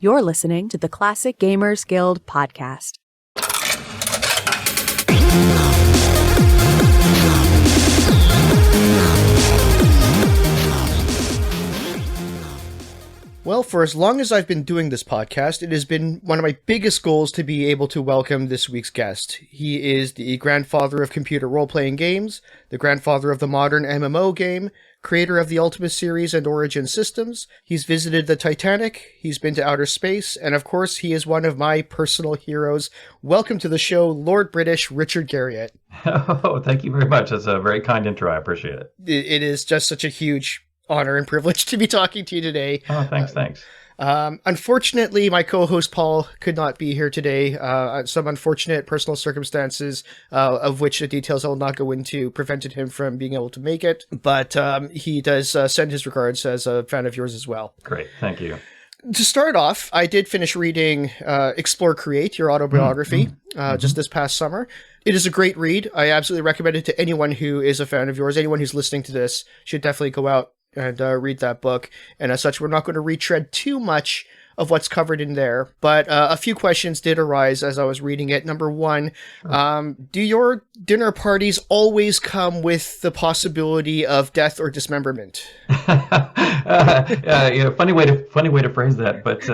You're listening to the Classic Gamers Guild podcast. Well, for as long as I've been doing this podcast, it has been one of my biggest goals to be able to welcome this week's guest. He is the grandfather of computer role-playing games, the grandfather of the modern MMO game, creator of the Ultima series and Origin systems. He's visited the Titanic, he's been to outer space, and of course he is one of my personal heroes. Welcome to the show, Lord British Richard Garriott. Oh, thank you very much. That's a very kind intro. I appreciate it. It is just such a huge honor and privilege to be talking to you today. Oh, thanks. Unfortunately, my co-host Paul could not be here today. Some unfortunate personal circumstances, of which the details I will not go into, prevented him from being able to make it. But he does send his regards as a fan of yours as well. Great, thank you. To start off, I did finish reading Explore Create, your autobiography, just this past summer. It is a great read. I absolutely recommend it to anyone who is a fan of yours. Anyone who's listening to this should definitely go out and read that book. And as such, we're not going to retread too much of what's covered in there. But a few questions did arise as I was reading it. Number one, do your dinner parties always come with the possibility of death or dismemberment? Funny way to phrase that. But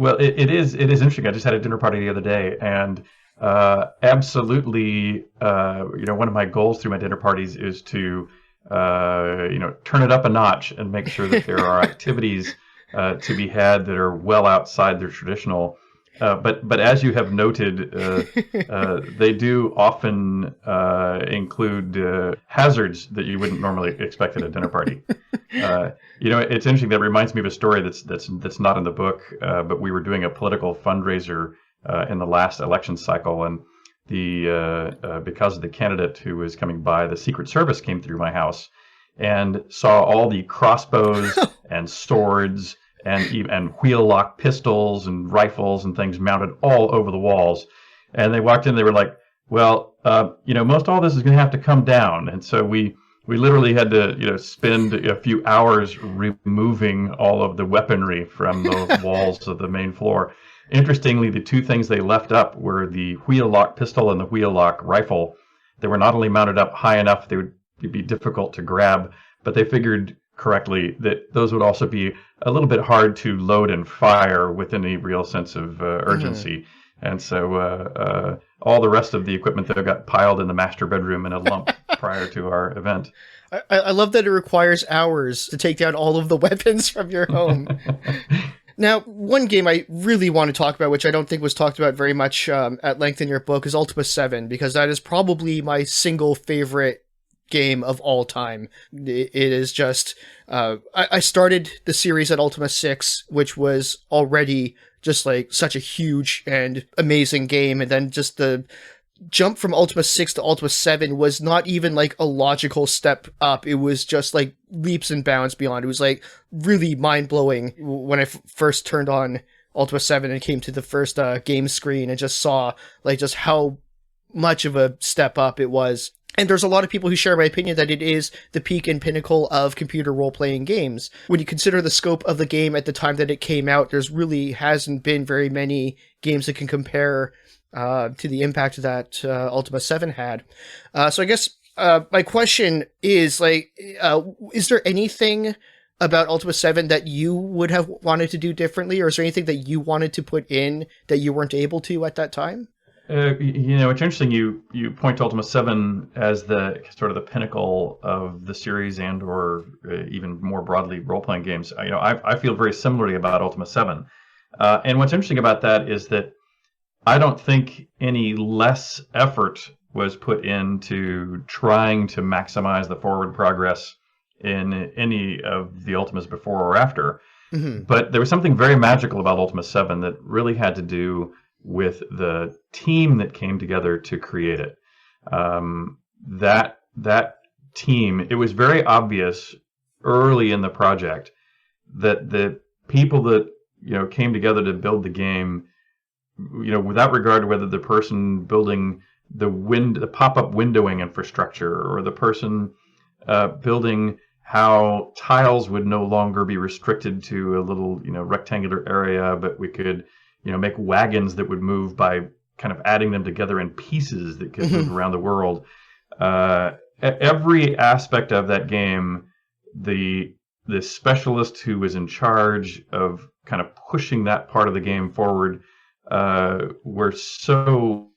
well, it is interesting. I just had a dinner party the other day, and absolutely, one of my goals through my dinner parties is to turn it up a notch and make sure that there are activities to be had that are well outside their traditional. But as you have noted, they do often include hazards that you wouldn't normally expect at a dinner party. It's interesting. That reminds me of a story that's not in the book. But we were doing a political fundraiser in the last election cycle, and because of the candidate who was coming by, the Secret Service came through my house and saw all the crossbows and swords and wheel-lock pistols and rifles and things mounted all over the walls. And they walked in, they were like, well, most all this is going to have to come down. And so we literally had to, spend a few hours removing all of the weaponry from the walls of the main floor. Interestingly, the two things they left up were the wheel-lock pistol and the wheel-lock rifle. They were not only mounted up high enough they would be difficult to grab, but they figured correctly that those would also be a little bit hard to load and fire with any real sense of urgency. And so all the rest of the equipment that got piled in the master bedroom in a lump prior to our event. I love that it requires hours to take down all of the weapons from your home. Now, one game I really want to talk about, which I don't think was talked about very much at length in your book, is Ultima 7, because that is probably my single favorite game of all time. It is just... I started the series at Ultima 6, which was already just like such a huge and amazing game, and then just the jump from Ultima 6 to Ultima 7 was not even like a logical step up. It was just like leaps and bounds beyond. It was like really mind-blowing when I first turned on Ultima 7 and came to the first game screen and just saw like just how much of a step up it was. And there's a lot of people who share my opinion that it is the peak and pinnacle of computer role-playing games. When you consider the scope of the game at the time that it came out, there's really hasn't been very many games that can compare to the impact that Ultima 7 had. So I guess my question is, is there anything about Ultima 7 that you would have wanted to do differently, or is there anything that you wanted to put in that you weren't able to at that time? It's interesting you point to Ultima 7 as the sort of the pinnacle of the series and or even more broadly role-playing games. I feel very similarly about Ultima 7. And what's interesting about that is that I don't think any less effort was put into trying to maximize the forward progress in any of the Ultimas before or after. Mm-hmm. But there was something very magical about Ultima 7 that really had to do with the team that came together to create it. That team, it was very obvious early in the project that the people that came together to build the game, without regard to whether the person building the pop-up windowing infrastructure or the person building how tiles would no longer be restricted to a little, rectangular area, but we could, make wagons that would move by kind of adding them together in pieces that could move around the world. Every aspect of that game, the specialist who was in charge of kind of pushing that part of the game forward were so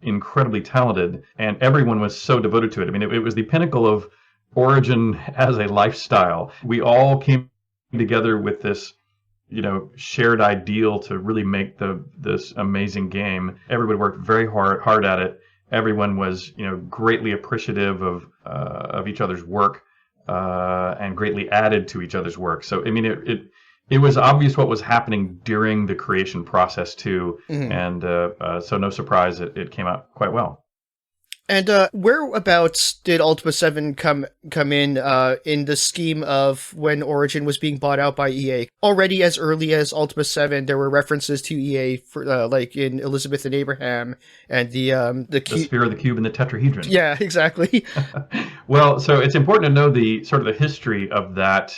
incredibly talented, and everyone was so devoted to it. I mean, it was the pinnacle of Origin as a lifestyle. We all came together with this, shared ideal to really make this amazing game. Everybody worked very hard at it. Everyone was, greatly appreciative of each other's work and greatly added to each other's work. So, I mean, it was obvious what was happening during the creation process too, and so no surprise, it came out quite well. And whereabouts did Ultima 7 come in the scheme of when Origin was being bought out by EA? Already as early as Ultima 7, there were references to EA for like in Elizabeth and Abraham and the Sphere of the Cube and the Tetrahedron. Yeah, exactly. Well, so it's important to know the sort of the history of that.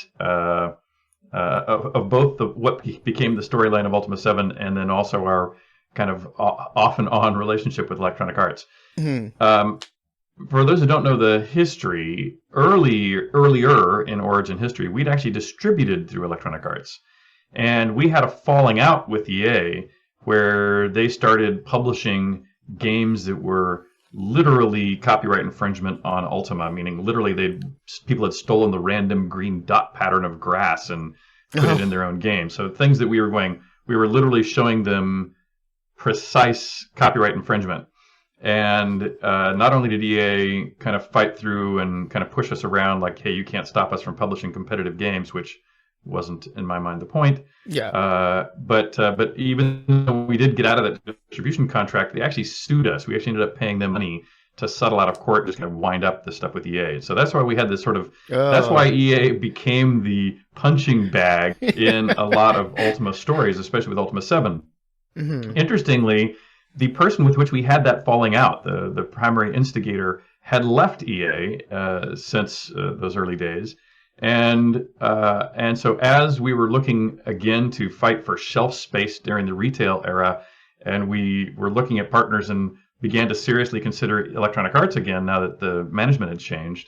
Of both what became the storyline of Ultima 7 and then also our kind of off and on relationship with Electronic Arts. For those who don't know the history, earlier in Origin history, we'd actually distributed through Electronic Arts. And we had a falling out with EA where they started publishing games that were literally copyright infringement on Ultima, meaning literally people had stolen the random green dot pattern of grass and put it in their own game. So things that we were literally showing them precise copyright infringement. And not only did EA kind of fight through and kind of push us around like, hey, you can't stop us from publishing competitive games, which wasn't, in my mind, the point. Yeah. But even though we did get out of that distribution contract, they actually sued us. We actually ended up paying them money to settle out of court, just kind of wind up the stuff with EA. So that's why we had this sort of, that's why EA became the punching bag in a lot of Ultima stories, especially with Ultima 7. Interestingly, the person with which we had that falling out, the primary instigator, had left EA since those early days. And so as we were looking again to fight for shelf space during the retail era, and we were looking at partners and began to seriously consider Electronic Arts again now that the management had changed,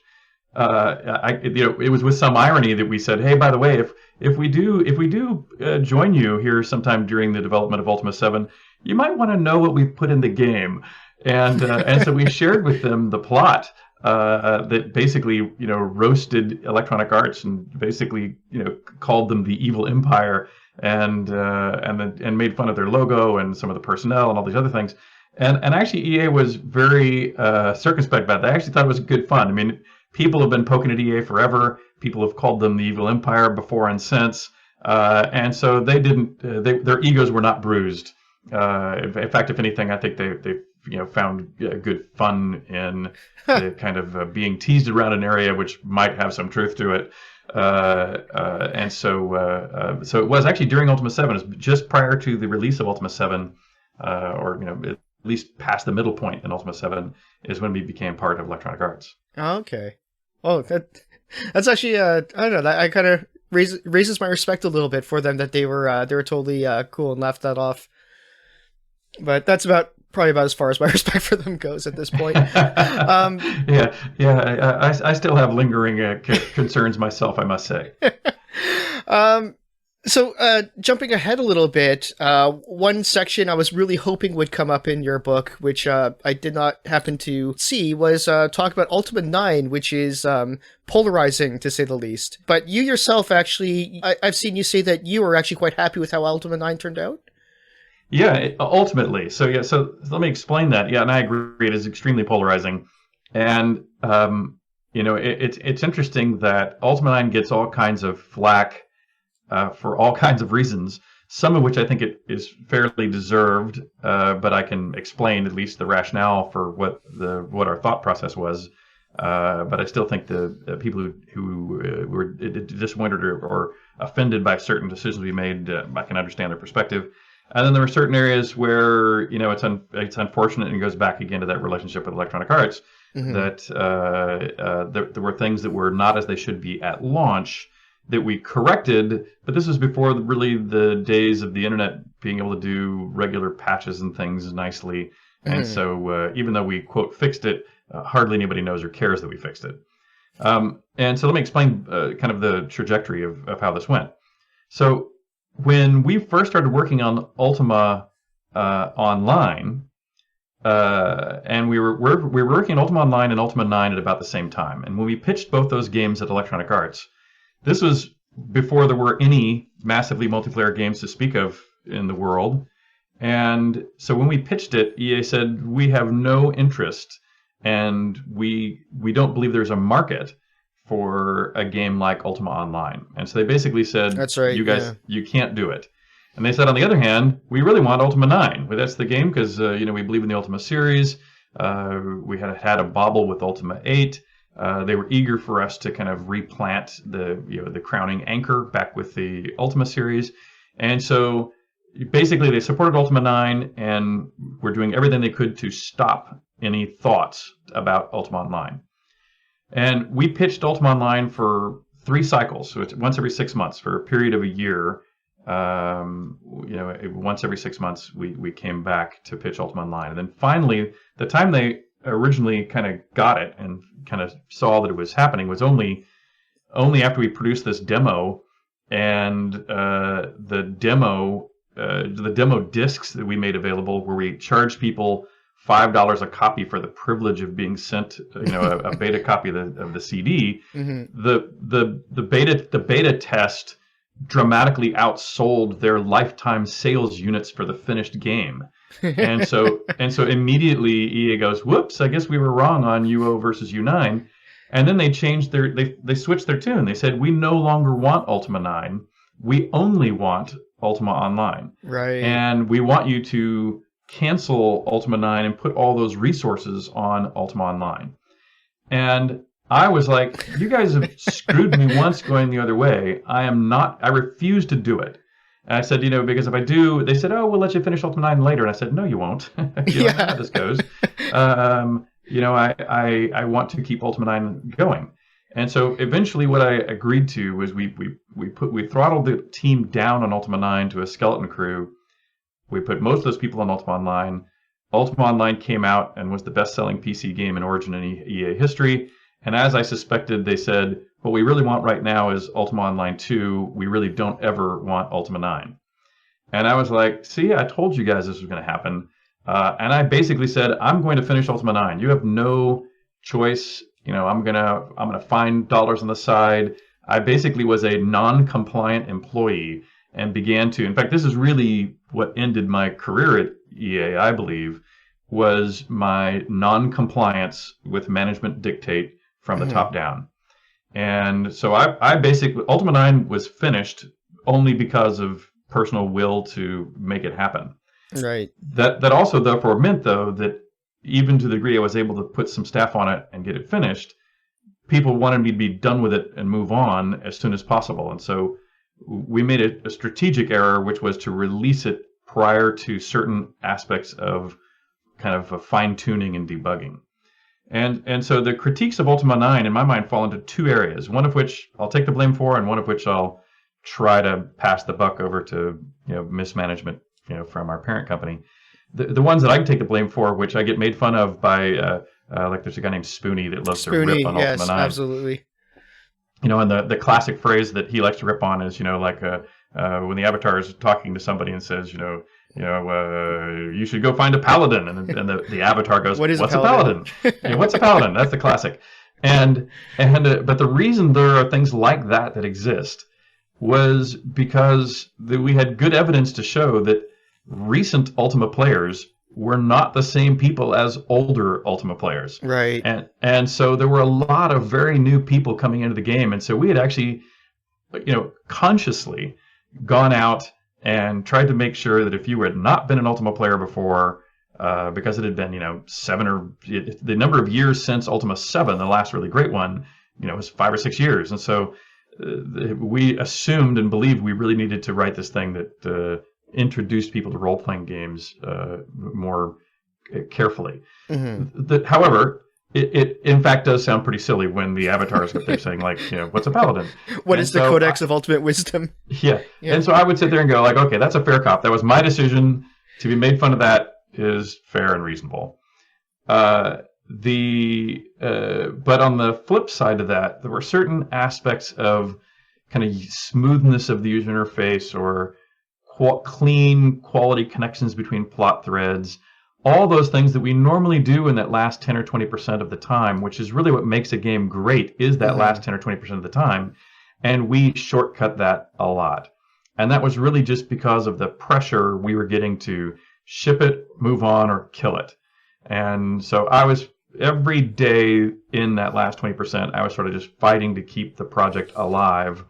it was with some irony that we said, hey, by the way, if we do join you here sometime during the development of Ultima 7, you might want to know what we've put in the game. And so we shared with them the plot that basically, roasted Electronic Arts and basically, called them the evil empire and made fun of their logo and some of the personnel and all these other things. And actually EA was very circumspect about that. They actually thought it was good fun. I mean, people have been poking at EA forever. People have called them the evil empire before and since. And so they didn't, their egos were not bruised. In fact, if anything, I think they found good fun in the kind of being teased around an area which might have some truth to it. And so it was actually during Ultima 7, it was just prior to the release of Ultima 7, or at least past the middle point in Ultima 7, is when we became part of Electronic Arts. Oh, okay. Oh, that's actually I don't know, that I kind of raises my respect a little bit for them that they were totally cool and laughed that off. But that's probably about as far as my respect for them goes at this point. I still have lingering concerns myself, I must say. So jumping ahead a little bit, one section I was really hoping would come up in your book, which I did not happen to see, was talk about Ultima 9, which is polarizing, to say the least. But you yourself, actually, I've seen you say that you were actually quite happy with how Ultima 9 turned out. Yeah, ultimately. So let me explain that. Yeah, and I agree, it is extremely polarizing. And, it's interesting that Ultima 9 gets all kinds of flack for all kinds of reasons, some of which I think it is fairly deserved, but I can explain at least the rationale for what our thought process was. But I still think the people who were disappointed or offended by certain decisions we made, I can understand their perspective. And then there are certain areas where it's unfortunate and goes back again to that relationship with Electronic Arts. that there were things that were not as they should be at launch that we corrected. But this was before really the days of the internet being able to do regular patches and things nicely. And so even though we, quote, fixed it, hardly anybody knows or cares that we fixed it. And so let me explain kind of the trajectory of how this went. So when we first started working on Ultima Online, and we were working on Ultima Online and Ultima 9 at about the same time. And when we pitched both those games at Electronic Arts, this was before there were any massively multiplayer games to speak of in the world. And so when we pitched it, EA said, we have no interest and we don't believe there's a market for a game like Ultima Online. And so they basically said, that's right, you guys, you can't do it. And they said, on the other hand, we really want Ultima 9. Well, that's the game because we believe in the Ultima series. We had a bauble with Ultima 8. They were eager for us to kind of replant the crowning anchor back with the Ultima series. And so basically they supported Ultima 9 and were doing everything they could to stop any thoughts about Ultima Online. And we pitched Ultima Online for 3 cycles. So it's once every 6 months for a period of a year. Once every 6 months we came back to pitch Ultima Online. And then finally, the time they originally kind of got it and kind of saw that it was happening was only after we produced this demo, and the demo discs that we made available, where we charged people $5 a copy for the privilege of being sent, a beta copy of the CD. The beta test dramatically outsold their lifetime sales units for the finished game. And so immediately EA goes, whoops, I guess we were wrong on UO versus U9. And then they changed they switched their tune. They said, we no longer want Ultima 9. We only want Ultima Online. Right. And we want you to cancel Ultima 9 and put all those resources on Ultima Online. And I was like, you guys have screwed me once going the other way. I refuse to do it. And I said, because if I do, they said, oh, we'll let you finish Ultima 9 later. And I said, no, you won't. You don't know how this goes. I want to keep Ultima 9 going. And so eventually what I agreed to was we throttled the team down on Ultima 9 to a skeleton crew. We put most of those people on Ultima Online. Ultima Online came out and was the best-selling PC game in Origin and EA history. And as I suspected, they said, what we really want right now is Ultima Online 2. We really don't ever want Ultima 9. And I was like, see, I told you guys this was going to happen. And I basically said, I'm going to finish Ultima 9. You have no choice. I'm gonna find dollars on the side. I basically was a non-compliant employee and began to. In fact, this is really what ended my career at EA, I believe, was my non-compliance with management dictate from the top down. And so I basically, Ultima 9 was finished only because of personal will to make it happen. Right. That also therefore meant, though, that even to the degree I was able to put some staff on it and get it finished, people wanted me to be done with it and move on as soon as possible. And so we made a strategic error, which was to release it prior to certain aspects of kind of a fine-tuning and debugging. And so the critiques of Ultima 9, in my mind, fall into 2 areas, one of which I'll take the blame for, and one of which I'll try to pass the buck over to mismanagement from our parent company. The ones that I can take the blame for, which I get made fun of by, there's a guy named Spoonie that loves to rip on Ultima 9. Absolutely. And the classic phrase that he likes to rip on is, when the Avatar is talking to somebody and says, you should go find a paladin, and the Avatar goes, "What's a paladin? What's a paladin?" That's the classic. But the reason there are things like that exist was because we had good evidence to show that recent Ultima players were not the same people as older Ultima players. Right. And so there were a lot of very new people coming into the game, and so we had actually, consciously gone out and tried to make sure that if you had not been an Ultima player before, because it had been, the number of years since Ultima 7, the last really great one, was 5 or 6 years. And so we assumed and believed we really needed to write this thing that introduced people to role-playing games more carefully. Mm-hmm. However, it in fact does sound pretty silly when the avatars up there saying like, what's a paladin? What And is the so Codex of Ultimate Wisdom? Yeah. Yeah. And so I would sit there and go like, okay, that's a fair cop. That was my decision. To be made fun of that is fair and reasonable. But on the flip side of that, there were certain aspects of kind of smoothness of the user interface or clean quality connections between plot threads. All those things that we normally do in that last 10 or 20% of the time, which is really what makes a game great, is that last 10 or 20% of the time. And we shortcut that a lot. And that was really just because of the pressure we were getting to ship it, move on, or kill it. And so I was, every day in that last 20%, I was sort of just fighting to keep the project alive.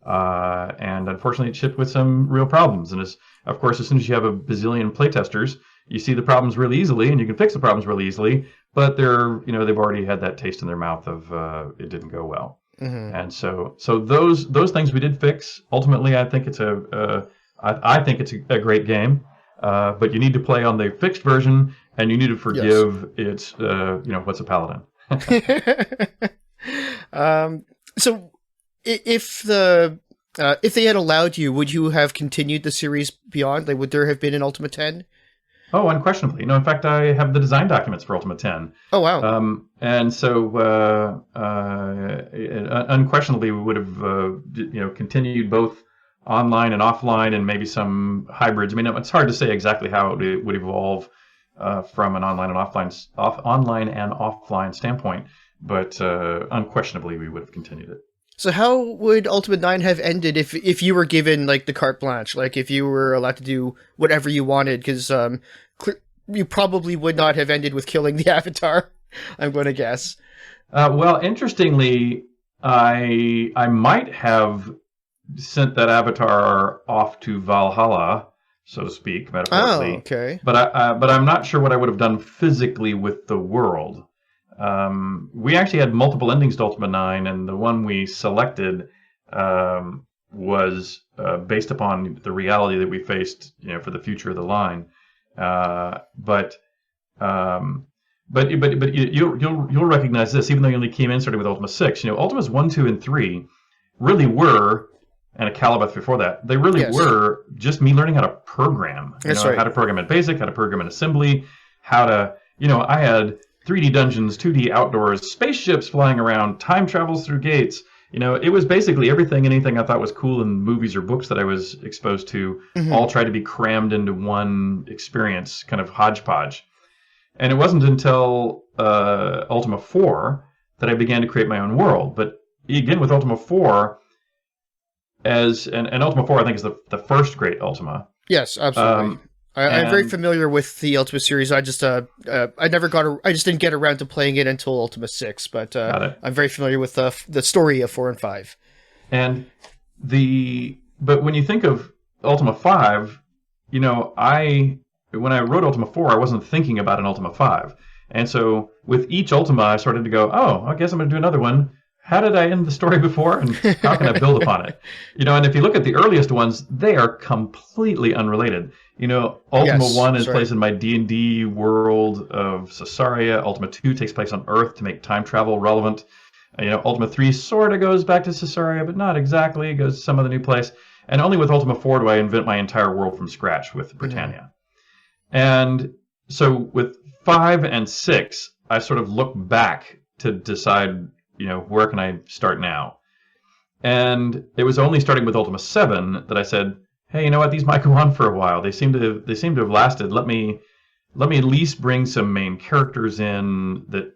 And unfortunately, it shipped with some real problems. And of course, as soon as you have a bazillion playtesters, you see the problems really easily, and you can fix the problems really easily. But they've already had that taste in their mouth of it didn't go well. Mm-hmm. And so those things we did fix. Ultimately, I think it's I think it's a great game. But you need to play on the fixed version, and you need to forgive its what's a paladin. So if they had allowed you, would you have continued the series beyond? Like, would there have been an Ultima 10? Oh, unquestionably. No, in fact, I have the design documents for Ultima 10. Oh, wow. And so unquestionably, we would have continued both online and offline, and maybe some hybrids. I mean, it's hard to say exactly how it would evolve from an online and offline standpoint, but unquestionably, we would have continued it. So how would Ultima 9 have ended if you were given like the carte blanche, like if you were allowed to do whatever you wanted? Because you probably would not have ended with killing the Avatar, I'm going to guess. Well, interestingly, I might have sent that Avatar off to Valhalla, so to speak, metaphorically. Oh, okay. But I'm not sure what I would have done physically with the world. We actually had multiple endings to Ultima 9, and the one we selected was based upon the reality that we faced, for the future of the line. But you'll recognize this, even though you only came in starting with Ultima 6. Ultimas 1, 2, and 3 really were, and a Calibath before that, they really were just me learning how to program. How to program in BASIC, how to program in assembly, how to, I had 3D dungeons, 2D outdoors, spaceships flying around, time travels through gates. It was basically anything I thought was cool in movies or books that I was exposed to, all tried to be crammed into one experience, kind of hodgepodge. And it wasn't until Ultima 4 that I began to create my own world. But again, with Ultima 4, and Ultima 4, I think, is the first great Ultima. Yes, absolutely. I'm very familiar with the Ultima series. I just I just didn't get around to playing it until Ultima 6, but I'm very familiar with the story of 4 and 5. But when you think of Ultima 5, when I wrote Ultima 4, I wasn't thinking about an Ultima 5. And so with each Ultima, I started to go, oh, I guess I'm going to do another one. How did I end the story before, and how can I build upon it? And if you look at the earliest ones, they are completely unrelated. Ultima 1 is placed in my D&D world of Caesarea. Ultima 2 takes place on Earth to make time travel relevant. Ultima 3 sort of goes back to Caesarea, but not exactly. It goes to some other new place. And only with Ultima 4 do I invent my entire world from scratch with Britannia. And so with 5 and 6, I sort of look back to decide, where can I start now? And it was only starting with Ultima 7 that I said, hey, you know what? These might go on for a while. They seem to have lasted. Let me at least bring some main characters in that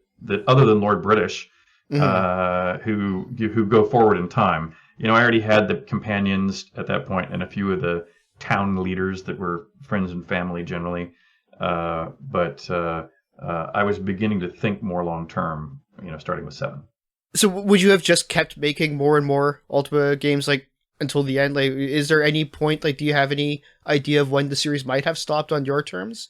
other than Lord British, who go forward in time. I already had the companions at that point and a few of the town leaders that were friends and family generally. But I was beginning to think more long term. Starting with 7. So would you have just kept making more and more Ultima games until the end? Is there any point, do you have any idea of when the series might have stopped on your terms?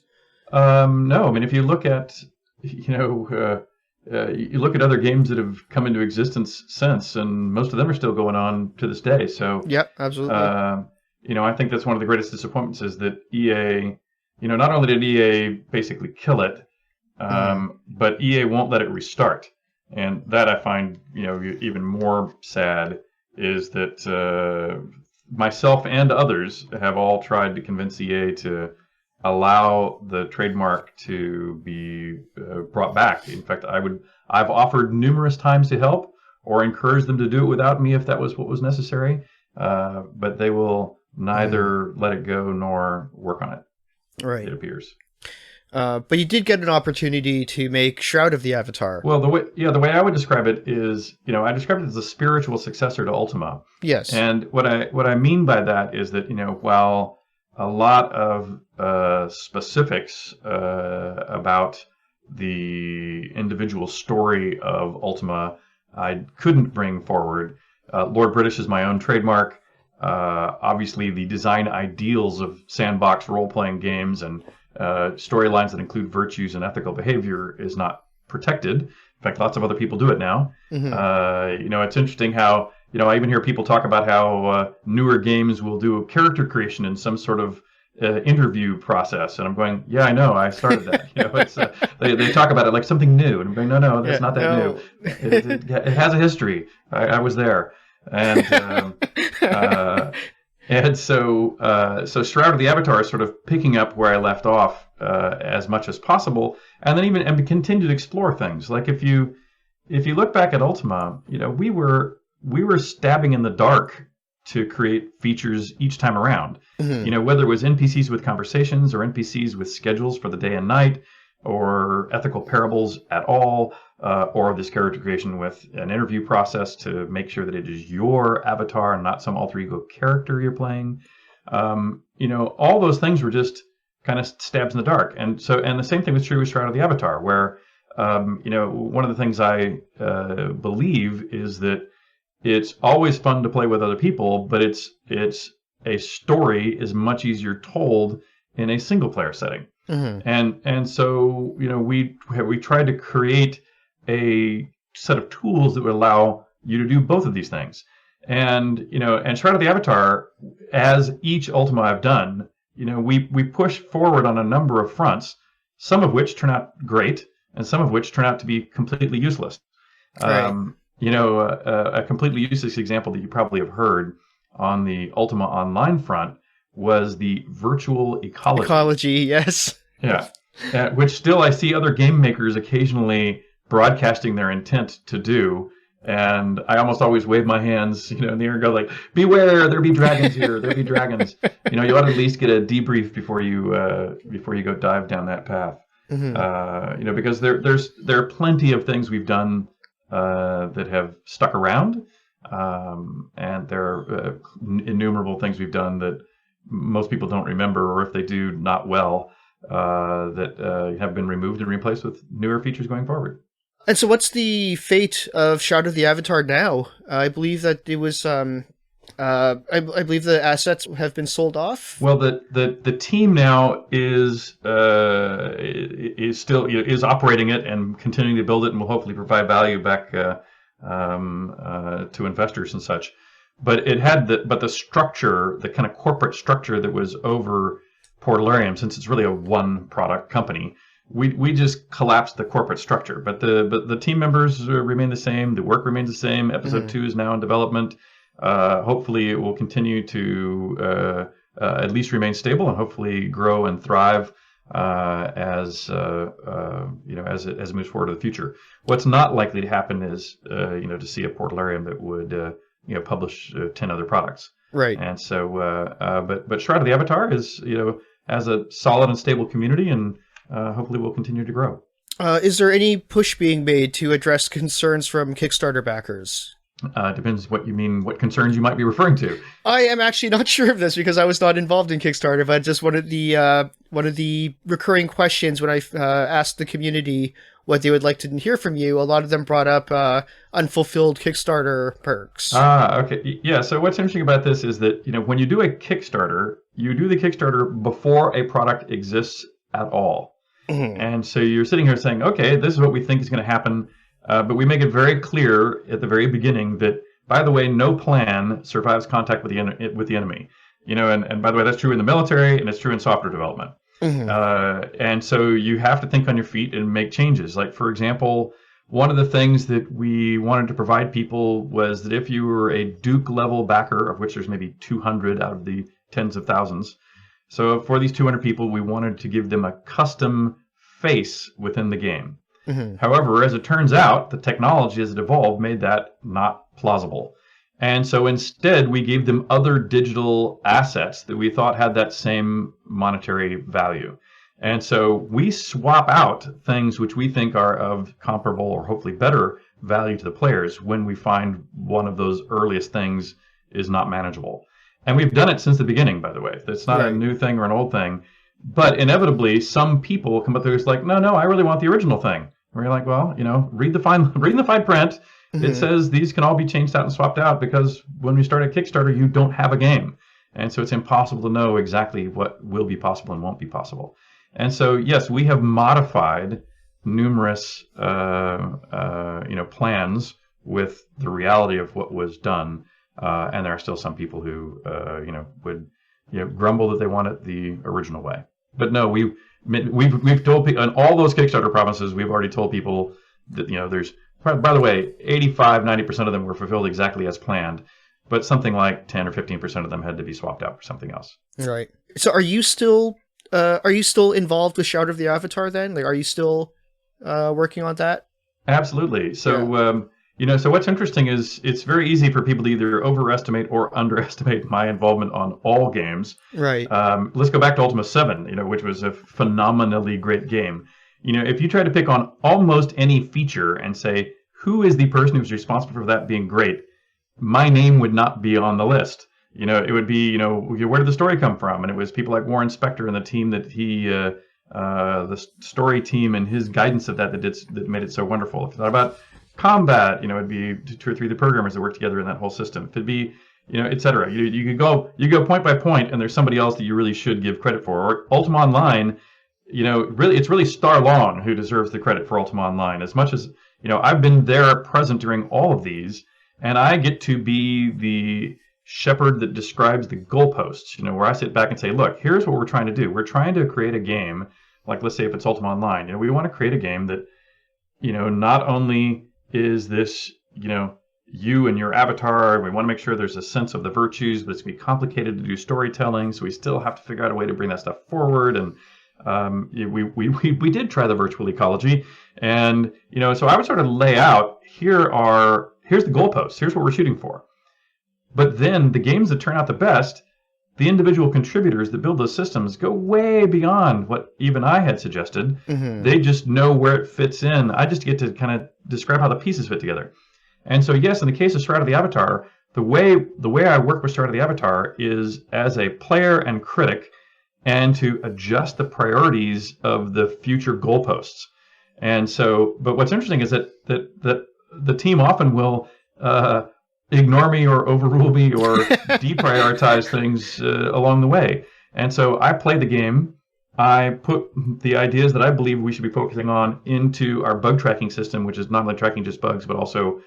No. I mean, if you look at, you look at other games that have come into existence since, and most of them are still going on to this day. So, yep, absolutely. I think that's one of the greatest disappointments is that EA, not only did EA basically kill it, but EA won't let it restart. And that I find, even more sad is that myself and others have all tried to convince EA to allow the trademark to be brought back. In fact, I've offered numerous times to help or encourage them to do it without me if that was what was necessary. But they will neither let it go nor work on it. Right. It appears. But you did get an opportunity to make Shroud of the Avatar. Well, the way I would describe it is, I describe it as a spiritual successor to Ultima. Yes. And what I mean by that is that, while a lot of specifics about the individual story of Ultima I couldn't bring forward. Lord British is my own trademark. Obviously, the design ideals of sandbox role-playing games and storylines that include virtues and ethical behavior is not protected. In fact, lots of other people do it now. Mm-hmm. It's interesting how, I even hear people talk about how newer games will do a character creation in some sort of interview process, and I'm going, yeah, I know, I started that. It's they talk about it like something new, and I'm going, no, that's not that new. It has a history. I was there, and and so Shroud of the Avatar is sort of picking up where I left off as much as possible, and then even continue to explore things. Like if you look back at Ultima, we were stabbing in the dark to create features each time around. Mm-hmm. Whether it was NPCs with conversations or NPCs with schedules for the day and night, or ethical parables at all, or this character creation with an interview process to make sure that it is your avatar and not some alter ego character you're playing. All those things were just kind of stabs in the dark. And the same thing was true with Shroud of the Avatar, where, one of the things I believe is that it's always fun to play with other people, but it's a story is much easier told in a single player setting. Mm-hmm. And so we tried to create a set of tools that would allow you to do both of these things. And Shroud of the Avatar, as each Ultima I've done, we push forward on a number of fronts, some of which turn out great, and some of which turn out to be completely useless. Right. A completely useless example that you probably have heard on the Ultima Online front was the virtual ecology. Ecology, yes. Yeah, which still I see other game makers occasionally broadcasting their intent to do, and I almost always wave my hands, in the air and go like, "Beware, there be dragons here. There be dragons." You ought to at least get a debrief before you go dive down that path. Mm-hmm. Because there are plenty of things we've done that have stuck around, and there are innumerable things we've done that most people don't remember, or if they do, not well, that have been removed and replaced with newer features going forward. And so what's the fate of Shroud of the Avatar now? I believe that it was... I believe the assets have been sold off. Well, the team now is still operating it and continuing to build it, and will hopefully provide value back to investors and such. But it had the structure, the kind of corporate structure that was over Portalarium, since it's really a one product company. We just collapsed the corporate structure, but the team members remain the same. The work remains the same. Episode 2 is now in development. Hopefully it will continue to at least remain stable, and hopefully grow and thrive as it moves forward to the future. What's not likely to happen is to see a Portalarium that would publish 10 other products. Right. And so but Shroud of the Avatar is has a solid and stable community, and hopefully will continue to grow. Is there any push being made to address concerns from Kickstarter backers? Depends what you mean, what concerns you might be referring to. I am actually not sure of this because I was not involved in Kickstarter, but just one of the recurring questions when I asked the community what they would like to hear from you, a lot of them brought up unfulfilled Kickstarter perks. Okay. Yeah, so what's interesting about this is that, when you do a Kickstarter, you do the Kickstarter before a product exists at all. Mm-hmm. And so you're sitting here saying, okay, this is what we think is going to happen. But we make it very clear at the very beginning that, by the way, no plan survives contact with the enemy. And by the way, that's true in the military, and it's true in software development. And so you have to think on your feet and make changes. Like, for example, one of the things that we wanted to provide people was that if you were a Duke level backer, of which there's maybe 200 out of the tens of thousands, so for these 200 people, we wanted to give them a custom face within the game. However, as it turns out, the technology as it evolved made that not plausible. And so instead, we gave them other digital assets that we thought had that same monetary value. And so we swap out things which we think are of comparable or hopefully better value to the players when we find one of those earliest things is not manageable. And we've done it since the beginning, by the way. It's not a new thing or an old thing. But inevitably, some people will come up there and like, no, I really want the original thing. Where you're like, well, read the fine print. It says these can all be changed out and swapped out because when we start a Kickstarter, you don't have a game. And so it's impossible to know exactly what will be possible and won't be possible. And so, yes, we have modified numerous, plans with the reality of what was done. And there are still some people who, would, grumble that they want it the original way. But no, we've told people, in all those Kickstarter promises, we've already told people that, there's, by the way, 85-90% of them were fulfilled exactly as planned, but something like 10 or 15% of them had to be swapped out for something else. Right. So are you still involved with Shroud of the Avatar then? Like, are you still working on that? Absolutely. So, so what's interesting is it's very easy for people to either overestimate or underestimate my involvement on all games. Right. Let's go back to Ultima 7, which was a phenomenally great game. If you try to pick on almost any feature and say, who is the person who's responsible for that being great, my name would not be on the list. It would be, where did the story come from? And it was people like Warren Spector and the team that the story team and his guidance of that made it so wonderful. If you thought about combat, it'd be 2 or 3 of the programmers that work together in that whole system. If it'd be, et cetera. You could go point by point, and there's somebody else that you really should give credit for. Or Ultima Online, it's really Starlong who deserves the credit for Ultima Online. As much as, I've been there present during all of these, and I get to be the shepherd that describes the goalposts, where I sit back and say, look, here's what we're trying to do. We're trying to create a game, like let's say if it's Ultima Online, we want to create a game that, not only is this, you and your avatar, we want to make sure there's a sense of the virtues, but it's going to be complicated to do storytelling, so we still have to figure out a way to bring that stuff forward. And we did try the virtual ecology, and so I would sort of lay out, here's the goalposts, here's what we're shooting for. But then the games that turn out the best, the individual contributors that build those systems go way beyond what even I had suggested. They just know where it fits in. I just get to kind of describe how the pieces fit together. And so yes, in the case of Shroud of the Avatar, the way I work with Shroud of the Avatar is as a player and critic, and to adjust the priorities of the future goalposts. And so, but what's interesting is that the team often will ignore me or overrule me or deprioritize things along the way. And so I play the game. I put the ideas that I believe we should be focusing on into our bug tracking system, which is not only tracking just bugs, but also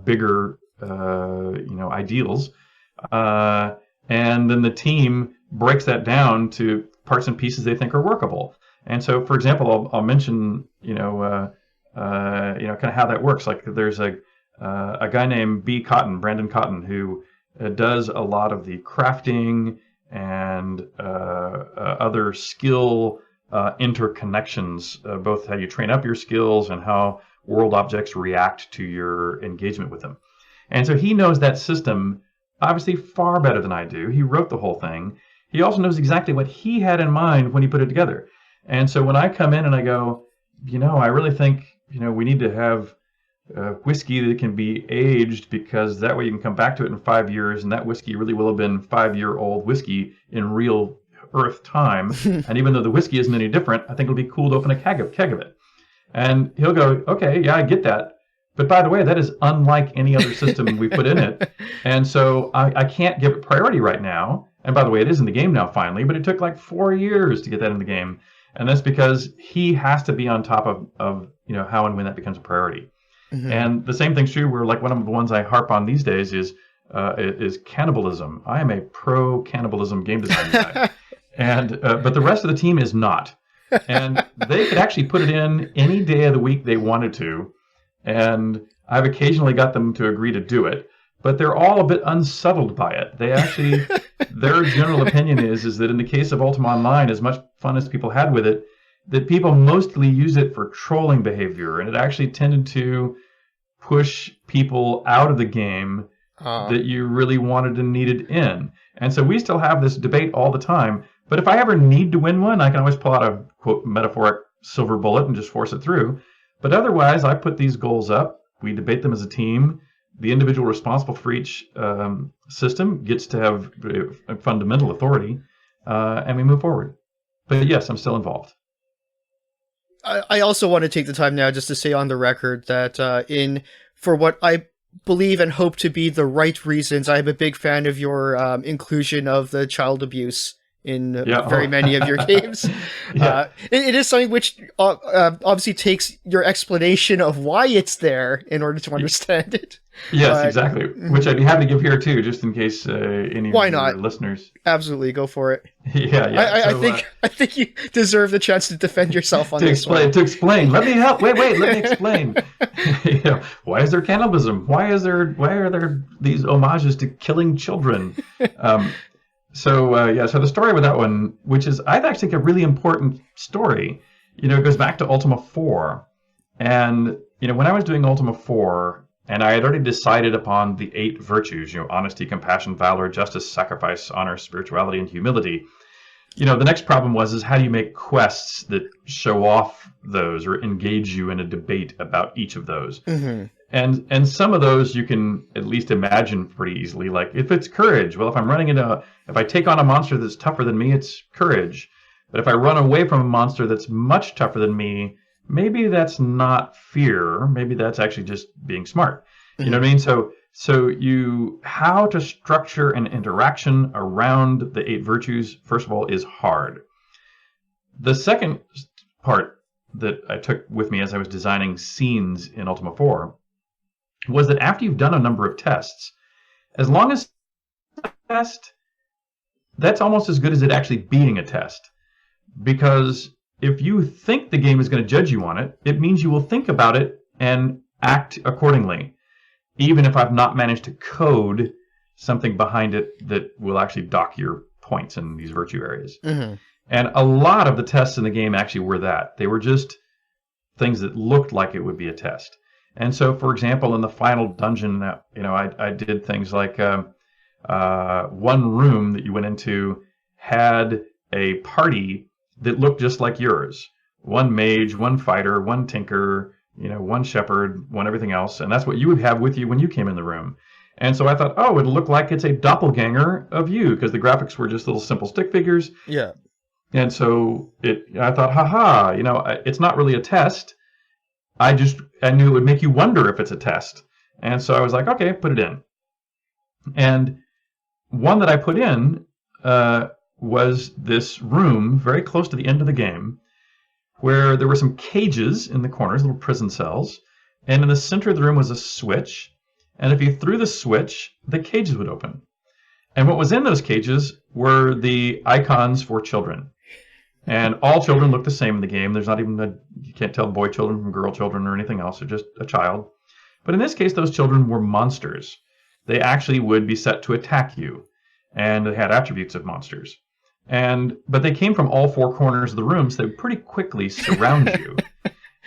bigger, ideals. And then the team breaks that down to parts and pieces they think are workable. And so, for example, I'll mention, kind of how that works. Like there's a guy named Brandon Cotton, who does a lot of the crafting and other skill interconnections, both how you train up your skills and how world objects react to your engagement with them. And so he knows that system obviously far better than I do. He wrote the whole thing. He also knows exactly what he had in mind when he put it together. And so when I come in and I go, I really think, we need to have whiskey that can be aged, because that way you can come back to it in 5 years, and that whiskey really will have been 5-year-old whiskey in real Earth time. And even though the whiskey isn't any different, I think it'll be cool to open a keg of it. And he'll go, okay, yeah, I get that. But by the way, that is unlike any other system we put in it. And so I can't give it priority right now. And by the way, it is in the game now finally, but it took like 4 years to get that in the game. And that's because he has to be on top of how and when that becomes a priority. And the same thing's true where, like, one of the ones I harp on these days is cannibalism. I am a pro-cannibalism game design guy. And but the rest of the team is not. And they could actually put it in any day of the week they wanted to. And I've occasionally got them to agree to do it. But they're all a bit unsettled by it. They actually, their general opinion is that in the case of Ultima Online, as much fun as people had with it, that people mostly use it for trolling behavior. And it actually tended to push people out of the game that you really wanted and needed in. And so we still have this debate all the time. But if I ever need to win one, I can always pull out a, quote, metaphoric silver bullet and just force it through. But otherwise, I put these goals up. We debate them as a team. The individual responsible for each system gets to have a fundamental authority, and we move forward. But yes, I'm still involved. I also want to take the time now just to say on the record that for what I believe and hope to be the right reasons, I'm a big fan of your inclusion of the child abuse in very many of your games. It is something which obviously takes your explanation of why it's there in order to understand it. Yes, exactly. Which I'd be happy to give here too, just in case any of your listeners. Absolutely, go for it. Yeah. I think you deserve the chance to defend yourself on this one. To explain. Let me help. Wait. Let me explain. Why is there cannibalism? Why are there these homages to killing children? So the story with that one, which is I actually think a really important story, it goes back to Ultima 4. And, when I was doing Ultima 4, and I had already decided upon the 8 virtues, honesty, compassion, valor, justice, sacrifice, honor, spirituality, and humility. The next problem is how do you make quests that show off those or engage you in a debate about each of those? Mm-hmm. And some of those you can at least imagine pretty easily. Like if it's courage, well, if I take on a monster that's tougher than me, it's courage. But if I run away from a monster that's much tougher than me, maybe that's not fear. Maybe that's actually just being smart. Mm-hmm. You know what I mean? So how to structure an interaction around the 8 virtues, first of all, is hard. The second part that I took with me as I was designing scenes in Ultima 4 was that after you've done a number of tests, as long as test, that's almost as good as it actually being a test. Because if you think the game is going to judge you on it, it means you will think about it and act accordingly, even if I've not managed to code something behind it that will actually dock your points in these virtue areas. Mm-hmm. And a lot of the tests in the game actually were that. They were just things that looked like it would be a test. And so, for example, in the final dungeon, I did things like one room that you went into had a party that looked just like yours. One mage, one fighter, one tinker, one shepherd, one everything else. And that's what you would have with you when you came in the room. And so I thought, it'll look like it's a doppelganger of you, because the graphics were just little simple stick figures. Yeah. And so I thought, it's not really a test. I knew it would make you wonder if it's a test. And so I was like, okay, put it in. And one that I put in was this room very close to the end of the game where there were some cages in the corners, little prison cells. And in the center of the room was a switch. And if you threw the switch, the cages would open. And what was in those cages were the icons for children. And all children look the same in the game. There's not even you can't tell boy children from girl children or anything else. They're just a child. But in this case, those children were monsters. They actually would be set to attack you. And they had attributes of monsters. But they came from all 4 corners of the room, so they would pretty quickly surround you.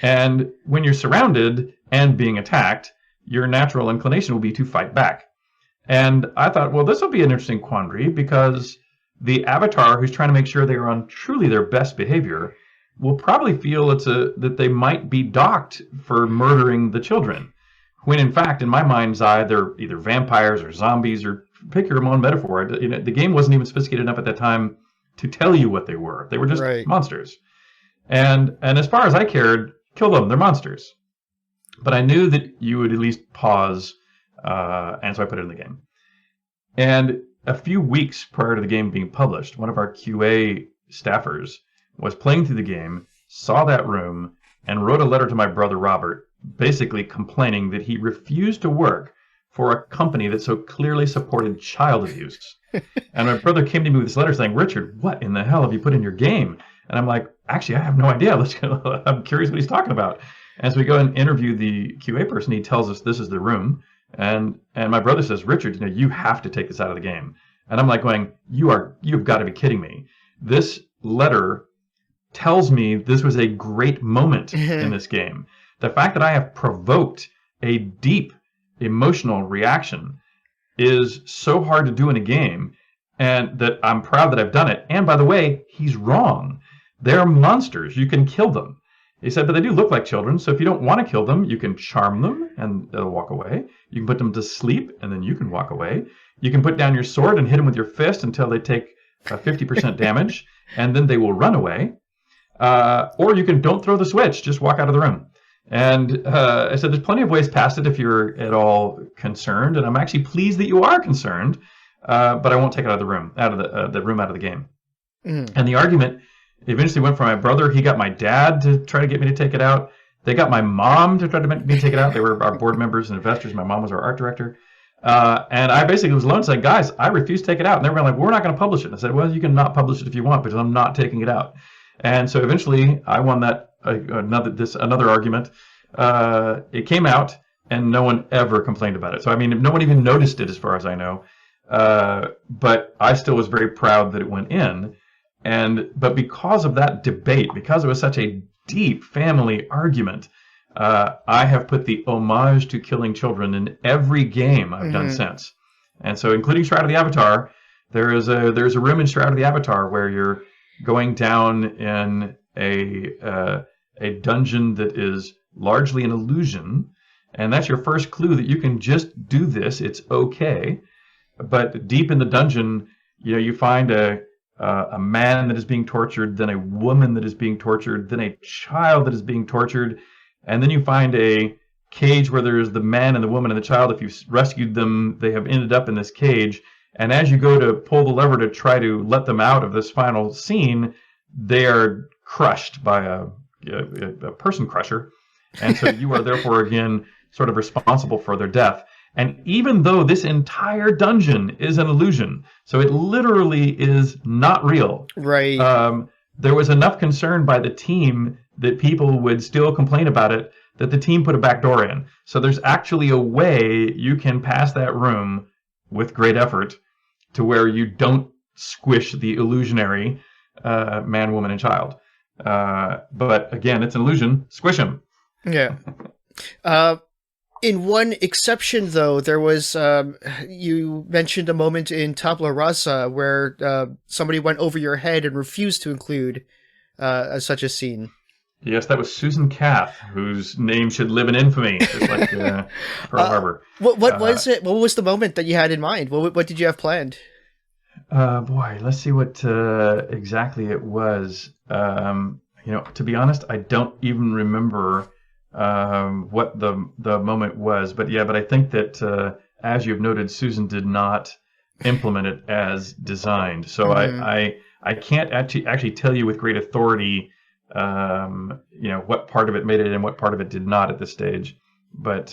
And when you're surrounded and being attacked, your natural inclination will be to fight back. And I thought, well, this will be an interesting quandary, because the avatar who's trying to make sure they are on truly their best behavior will probably feel that they might be docked for murdering the children. When in fact, in my mind's eye, they're either vampires or zombies, or pick your own metaphor. The game wasn't even sophisticated enough at that time to tell you what they were. They were just monsters. And as far as I cared, kill them. They're monsters. But I knew that you would at least pause, and so I put it in the game. And a few weeks prior to the game being published, one of our QA staffers was playing through the game, saw that room, and wrote a letter to my brother Robert, basically complaining that he refused to work for a company that so clearly supported child abuse. And my brother came to me with this letter saying, Richard, what in the hell have you put in your game? And I'm like, actually, I have no idea. I'm curious what he's talking about. And so we go and interview the QA person. He tells us this is the room. And my brother says, Richard, you have to take this out of the game. And I'm like going, you've got to be kidding me. This letter tells me this was a great moment in this game. The fact that I have provoked a deep emotional reaction is so hard to do in a game, and that I'm proud that I've done it. And by the way, he's wrong. They're monsters. You can kill them. He said, but they do look like children, so if you don't want to kill them, you can charm them and they'll walk away. You can put them to sleep and then you can walk away. You can put down your sword and hit them with your fist until they take 50% damage, and then they will run away. Or you can don't throw the switch, just walk out of the room. And I said, there's plenty of ways past it if you're at all concerned, and I'm actually pleased that you are concerned, but I won't take it out of the room, out of the game. And the argument eventually went from my brother. He got my dad to try to get me to take it out. They got my mom to try to make me take it out. They were our board members and investors. My mom was our art director. And I basically was alone saying, guys, I refuse to take it out. And they were like, we're not going to publish it. And I said, well, you can not publish it if you want, because I'm not taking it out. And so eventually I won that another argument. It came out and no one ever complained about it. So, I mean, no one even noticed it as far as I know. But I still was very proud that it went in. But because of that debate, because it was such a deep family argument, I have put the homage to killing children in every game I've done since. And so, including Shroud of the Avatar, there's a room in Shroud of the Avatar where you're going down in a dungeon that is largely an illusion, and that's your first clue that you can just do this. It's okay. But deep in the dungeon, you find a man that is being tortured, then a woman that is being tortured, then a child that is being tortured, and then you find a cage where there's the man and the woman and the child. If you've rescued them, they have ended up in this cage. And as you go to pull the lever to try to let them out of this final scene, they are crushed by a person crusher. And so you are therefore, again, sort of responsible for their death. And even though this entire dungeon is an illusion, so it literally is not real. Right. There was enough concern by the team that people would still complain about it, that the team put a back door in. So there's actually a way you can pass that room with great effort to where you don't squish the illusionary man, woman, and child. But again, it's an illusion. Squish them. Yeah. In one exception, though, there was, you mentioned a moment in Tabula Rasa where somebody went over your head and refused to include such a scene. Yes, that was Susan Cath, whose name should live in infamy, just like Pearl Harbor. What was it? What was the moment that you had in mind? What did you have planned? Boy, let's see what exactly it was. To be honest, I don't even remember what the moment was. But I think that as you've noted, Susan did not implement it as designed. So I can't actually tell you with great authority what part of it made it and what part of it did not at this stage. But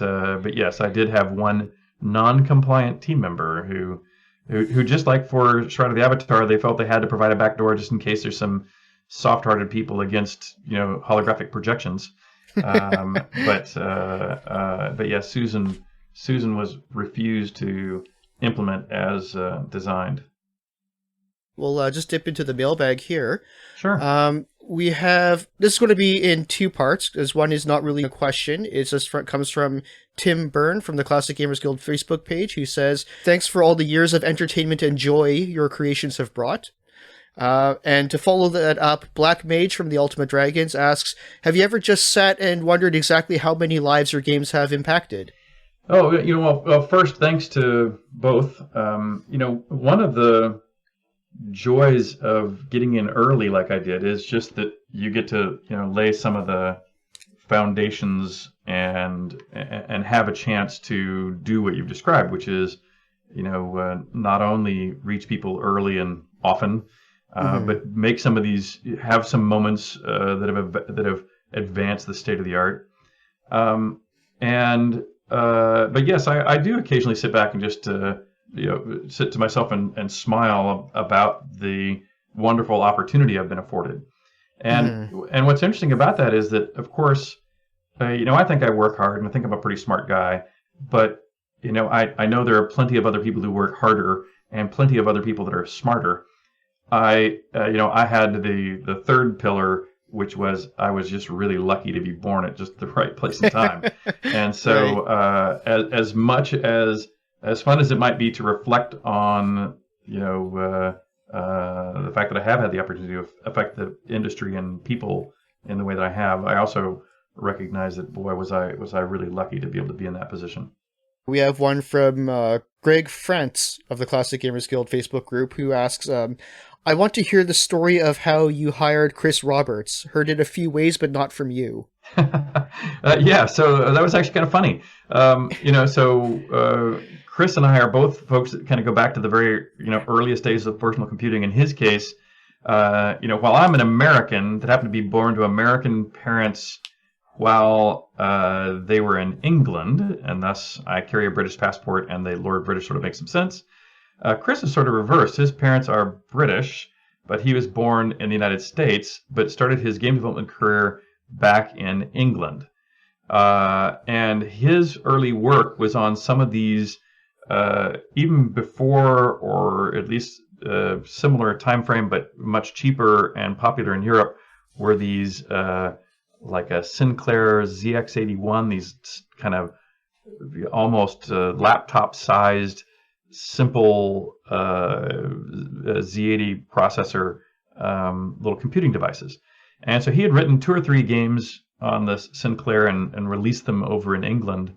yes, I did have one non-compliant team member who just like for Shroud of the Avatar, they felt they had to provide a backdoor just in case there's some soft-hearted people against holographic projections. But yes, Susan was refused to implement as designed. We'll just dip into the mailbag here. Sure. We have, this is going to be in two parts, because one is not really a question. It just comes from Tim Byrne from the Classic Gamers Guild Facebook page, who says, thanks for all the years of entertainment and joy your creations have brought. And to follow that up, Black Mage from the Ultimate Dragons asks, have you ever just sat and wondered exactly how many lives your games have impacted? Oh, well, first, thanks to both. One of the joys of getting in early like I did is just that you get to lay some of the foundations and have a chance to do what you've described, which is not only reach people early and often, but make some of these, have some moments that have advanced the state of the art, and but yes, I do occasionally sit back and just sit to myself and smile about the wonderful opportunity I've been afforded. And what's interesting about that is that, of course, I think I work hard and I think I'm a pretty smart guy, but I know there are plenty of other people who work harder and plenty of other people that are smarter. I had the third pillar, which was I was just really lucky to be born at just the right place and time. And so, as much as fun as it might be to reflect on, the fact that I have had the opportunity to affect the industry and people in the way that I have, I also recognize that, boy, was I really lucky to be able to be in that position. We have one from Greg Frantz of the Classic Gamers Guild Facebook group who asks, I want to hear the story of how you hired Chris Roberts. Heard it a few ways, but not from you. Yeah, so that was actually kind of funny. Chris and I are both folks that kind of go back to the very earliest days of personal computing. In his case, while I'm an American that happened to be born to American parents while they were in England, and thus I carry a British passport, and the Lord British sort of makes some sense. Chris is sort of reversed. His parents are British, but he was born in the United States, but started his game development career back in England. And his early work was on some of these, even before, or at least similar time frame, but much cheaper and popular in Europe, were these like a Sinclair ZX81, these kind of almost laptop-sized, simple Z80 processor little computing devices. And so he had written 2 or 3 games on the Sinclair and released them over in England.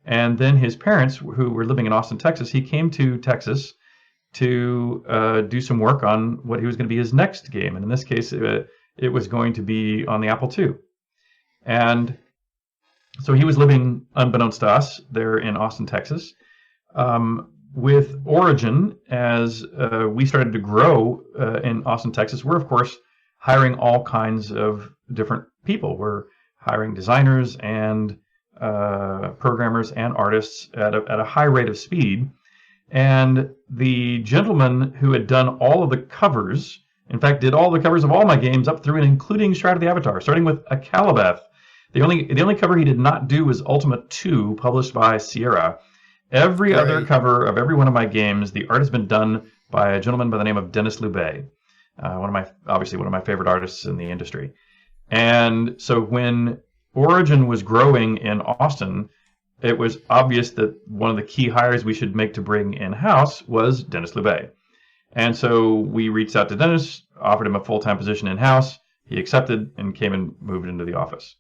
And then his parents, who were living in Austin, Texas, he came to Texas to do some work on what he was going to be his next game. And in this case, it was going to be on the Apple II. And so he was living, unbeknownst to us, there in Austin, Texas. With Origin, as we started to grow in Austin, Texas, we're, of course, hiring all kinds of different people. We're hiring designers and programmers and artists at a high rate of speed. And the gentleman who had done all of the covers, in fact, did all the covers of all my games up through and including Shroud of the Avatar, starting with a Calibeth. The only cover he did not do was Ultima 2, published by Sierra. Every other cover of every one of my games, the art has been done by a gentleman by the name of Dennis Loubet, obviously one of my favorite artists in the industry. And so when Origin was growing in Austin, it was obvious that one of the key hires we should make to bring in-house was Dennis Loubet. And so we reached out to Dennis, offered him a full-time position in-house. He accepted and came and moved into the office.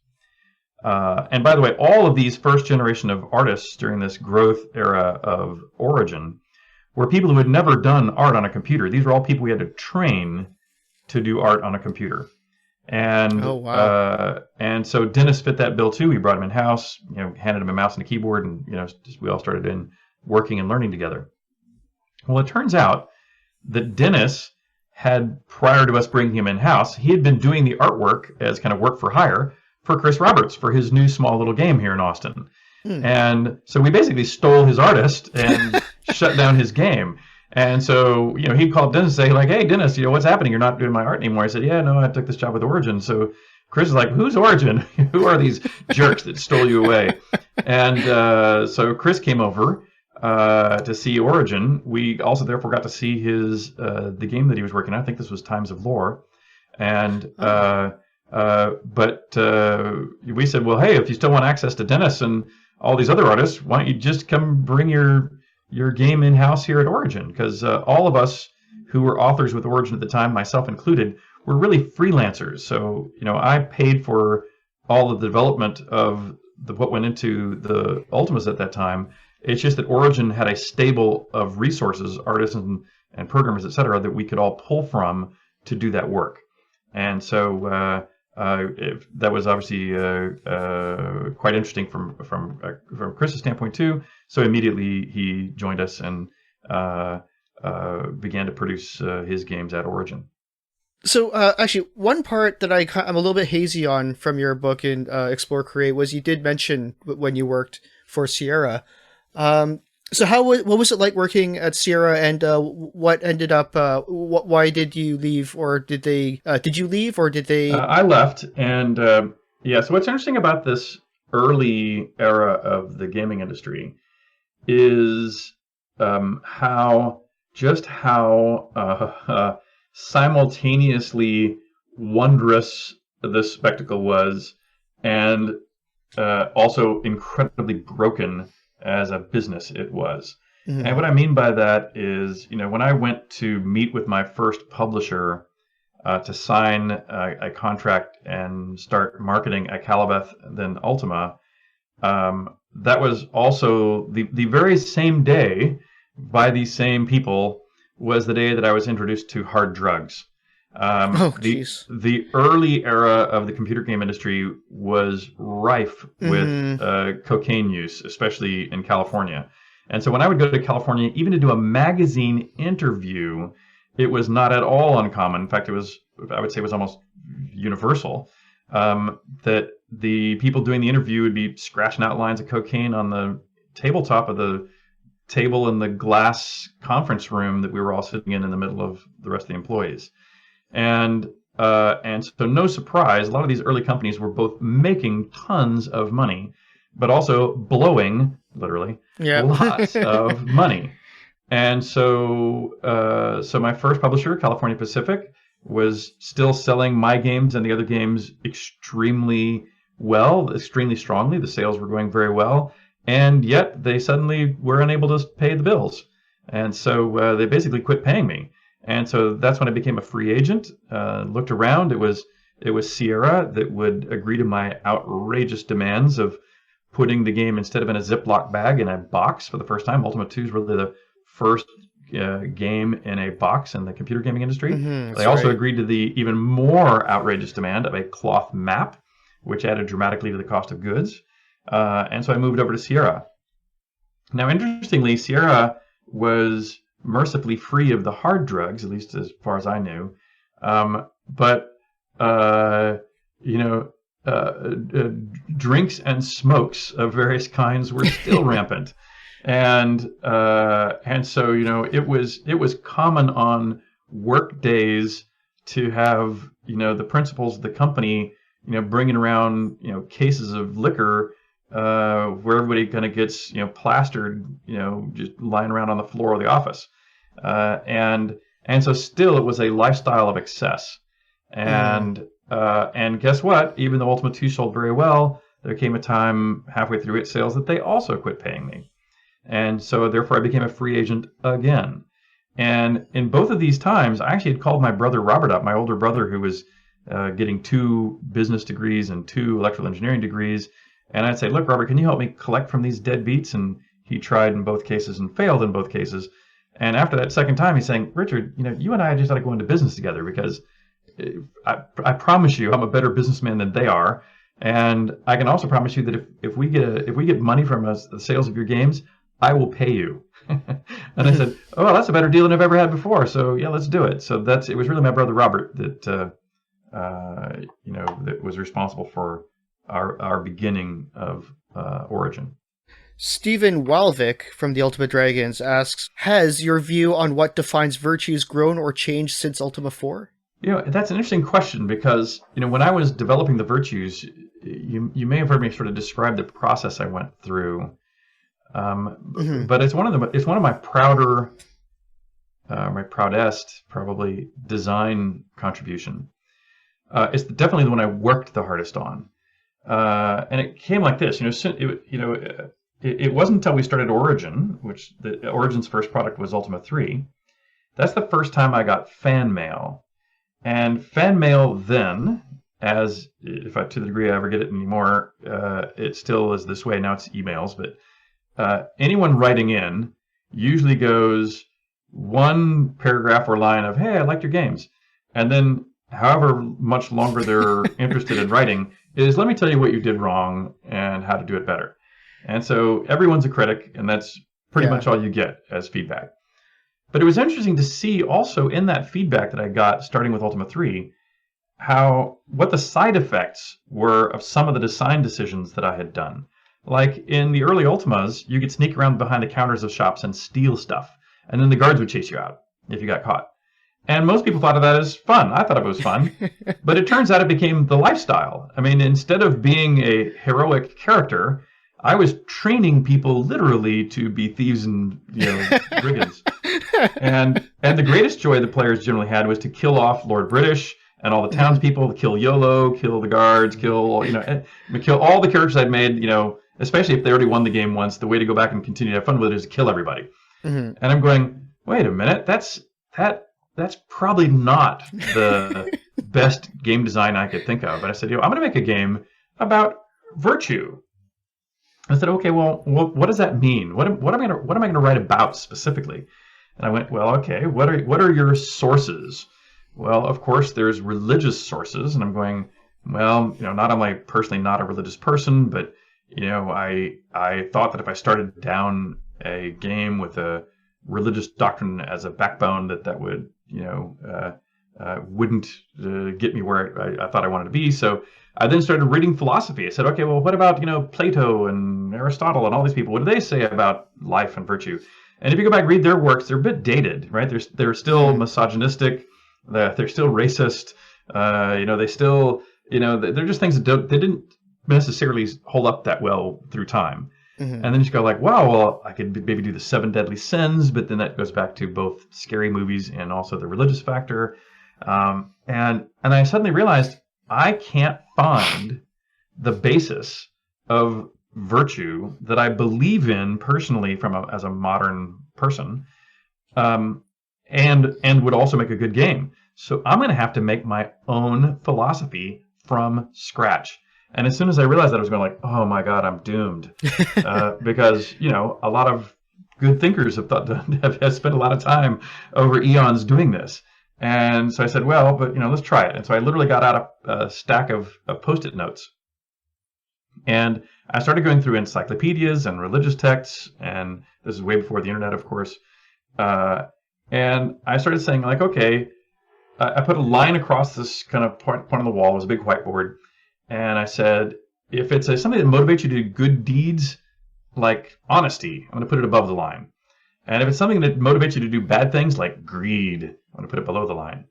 And by the way, all of these first generation of artists during this growth era of Origin were people who had never done art on a computer. These were all people we had to train to do art on a computer. And and so Dennis fit that bill too. We brought him in house, handed him a mouse and a keyboard, and we all started working and learning together. Well, it turns out that Dennis had, prior to us bringing him in house, he had been doing the artwork as kind of work for hire for Chris Roberts for his new small little game here in Austin. And so we basically stole his artist and shut down his game. And so, he called Dennis and say, like, hey, Dennis, what's happening? You're not doing my art anymore. I said, yeah, no, I took this job with Origin. So Chris is like, who's Origin? Who are these jerks that stole you away? And so Chris came over to see Origin. We also therefore got to see his the game that he was working on. I think this was Times of Lore. And but we said, well, hey, if you still want access to Dennis and all these other artists, why don't you just come bring your game in-house here at Origin? Because all of us who were authors with Origin at the time, myself included, were really freelancers. So, I paid for all of the development of what went into the Ultimas at that time. It's just that Origin had a stable of resources, artists and programmers, et cetera, that we could all pull from to do that work. And so that was obviously quite interesting from Chris's standpoint too. So immediately he joined us and began to produce his games at Origin. So actually, one part that I'm a little bit hazy on from your book in Explore Create was you did mention when you worked for Sierra. So what was it like working at Sierra, and what ended up? Why did you leave, or did you leave, or did they? I left, and yeah. So what's interesting about this early era of the gaming industry is how simultaneously wondrous this spectacle was, and also incredibly broken as a business it was. Mhm. And what I mean by that is, when I went to meet with my first publisher to sign a contract and start marketing at Calibeth, then Ultima, that was also the very same day by these same people was the day that I was introduced to hard drugs. Oh, The jeez. the early era of the computer game industry was rife with cocaine use, especially in California. And so when I would go to California, even to do a magazine interview, it was not at all uncommon. In fact, I would say it was almost universal, that the people doing the interview would be scratching out lines of cocaine on the tabletop of the table in the glass conference room that we were all sitting in the middle of the rest of the employees. And so no surprise, a lot of these early companies were both making tons of money, but also blowing, literally, Yeah. lots of money. And so my first publisher, California Pacific, was still selling my games and the other games extremely well, extremely strongly. The sales were going very well, and yet they suddenly were unable to pay the bills. And so they basically quit paying me. And so that's when I became a free agent. Looked around. It was Sierra that would agree to my outrageous demands of putting the game, instead of in a Ziploc bag, in a box for the first time. Ultima 2 is really the first game in a box in the computer gaming industry. That's They also right. agreed to the even more outrageous demand of a cloth map, which added dramatically to the cost of goods. And so I moved over to Sierra. Now, interestingly, Sierra was mercifully free of the hard drugs, at least as far as I knew. But drinks and smokes of various kinds were still rampant, and so it was common on work days to have the principals of the company bringing around cases of liquor where everybody kind of gets plastered, just lying around on the floor of the office, and so still it was a lifestyle of excess. And guess what? Even though Ultima 2 sold very well, there came a time halfway through its sales that they also quit paying me. And so therefore I became a free agent again. And in both of these times, I actually had called my brother Robert up, my older brother, who was getting 2 business degrees and 2 electrical engineering degrees. And I'd say, look, Robert, can you help me collect from these deadbeats? And he tried in both cases and failed in both cases. And after that second time, he's saying, Richard, you and I just ought to go into business together, because I promise you I'm a better businessman than they are. And I can also promise you that if we get money from the sales of your games, I will pay you. And I said, oh, well, that's a better deal than I've ever had before. So yeah, let's do it. So it was really my brother Robert that that was responsible for our beginning of Origin. Stephen Walvik from the Ultimate Dragons asks, has your view on what defines virtues grown or changed since Ultima 4? That's an interesting question, because when I was developing the virtues, you may have heard me sort of describe the process I went through. But it's one of my proudest probably design contribution. It's definitely the one I worked the hardest on, and it came like this. It wasn't until we started Origin, which Origin's first product was Ultima 3. That's the first time I got fan mail. And fan mail then, to the degree I ever get it anymore, it still is this way. Now it's emails, but anyone writing in usually goes one paragraph or line of, hey, I liked your games. And then however much longer they're interested in writing is, let me tell you what you did wrong and how to do it better. And so everyone's a critic, and that's pretty much all you get as feedback. But it was interesting to see also in that feedback that I got starting with Ultima 3, what the side effects were of some of the design decisions that I had done. Like in the early Ultimas, you could sneak around behind the counters of shops and steal stuff, and then the guards would chase you out if you got caught. And most people thought of that as fun. I thought it was fun. But it turns out it became the lifestyle. I mean, instead of being a heroic character, I was training people literally to be thieves and brigands. And the greatest joy the players generally had was to kill off Lord British and all the townspeople, kill YOLO, kill the guards, kill all the characters I'd made, especially if they already won the game once. The way to go back and continue to have fun with it is to kill everybody. Mm-hmm. And I'm going, wait a minute, that's probably not the best game design I could think of. And I said, I'm going to make a game about virtue. I said, okay, well, what does that mean? What am I going to write about specifically? And I went, well, okay, what are your sources? Well, of course, there's religious sources, and I'm going, well, not only personally not a religious person, but I thought that if I started down a game with a religious doctrine as a backbone, that would wouldn't get me where I thought I wanted to be. So I then started reading philosophy. I said, okay, well, what about Plato and Aristotle and all these people? What do they say about life and virtue? And if you go back and read their works, they're a bit dated, right? They're still misogynistic. They're still racist. They still, they're just things that they didn't necessarily hold up that well through time. Mm-hmm. And then you go like, wow, well, I could maybe do the 7 deadly sins, but then that goes back to both scary movies and also the religious factor. And I suddenly realized I can't find the basis of virtue that I believe in personally as a modern person, and would also make a good game. So I'm going to have to make my own philosophy from scratch. And as soon as I realized that, I was going like, oh my God, I'm doomed. Because, a lot of good thinkers have spent a lot of time over eons doing this. And so I said, well, but, let's try it. And so I literally got out a stack of Post-it notes. And I started going through encyclopedias and religious texts. And this is way before the internet, of course. And I started saying like, okay, I put a line across this kind of point on the wall. It was a big whiteboard. And I said, if it's something that motivates you to do good deeds, like honesty, I'm going to put it above the line. And if it's something that motivates you to do bad things, like greed, I'm going to put it below the line.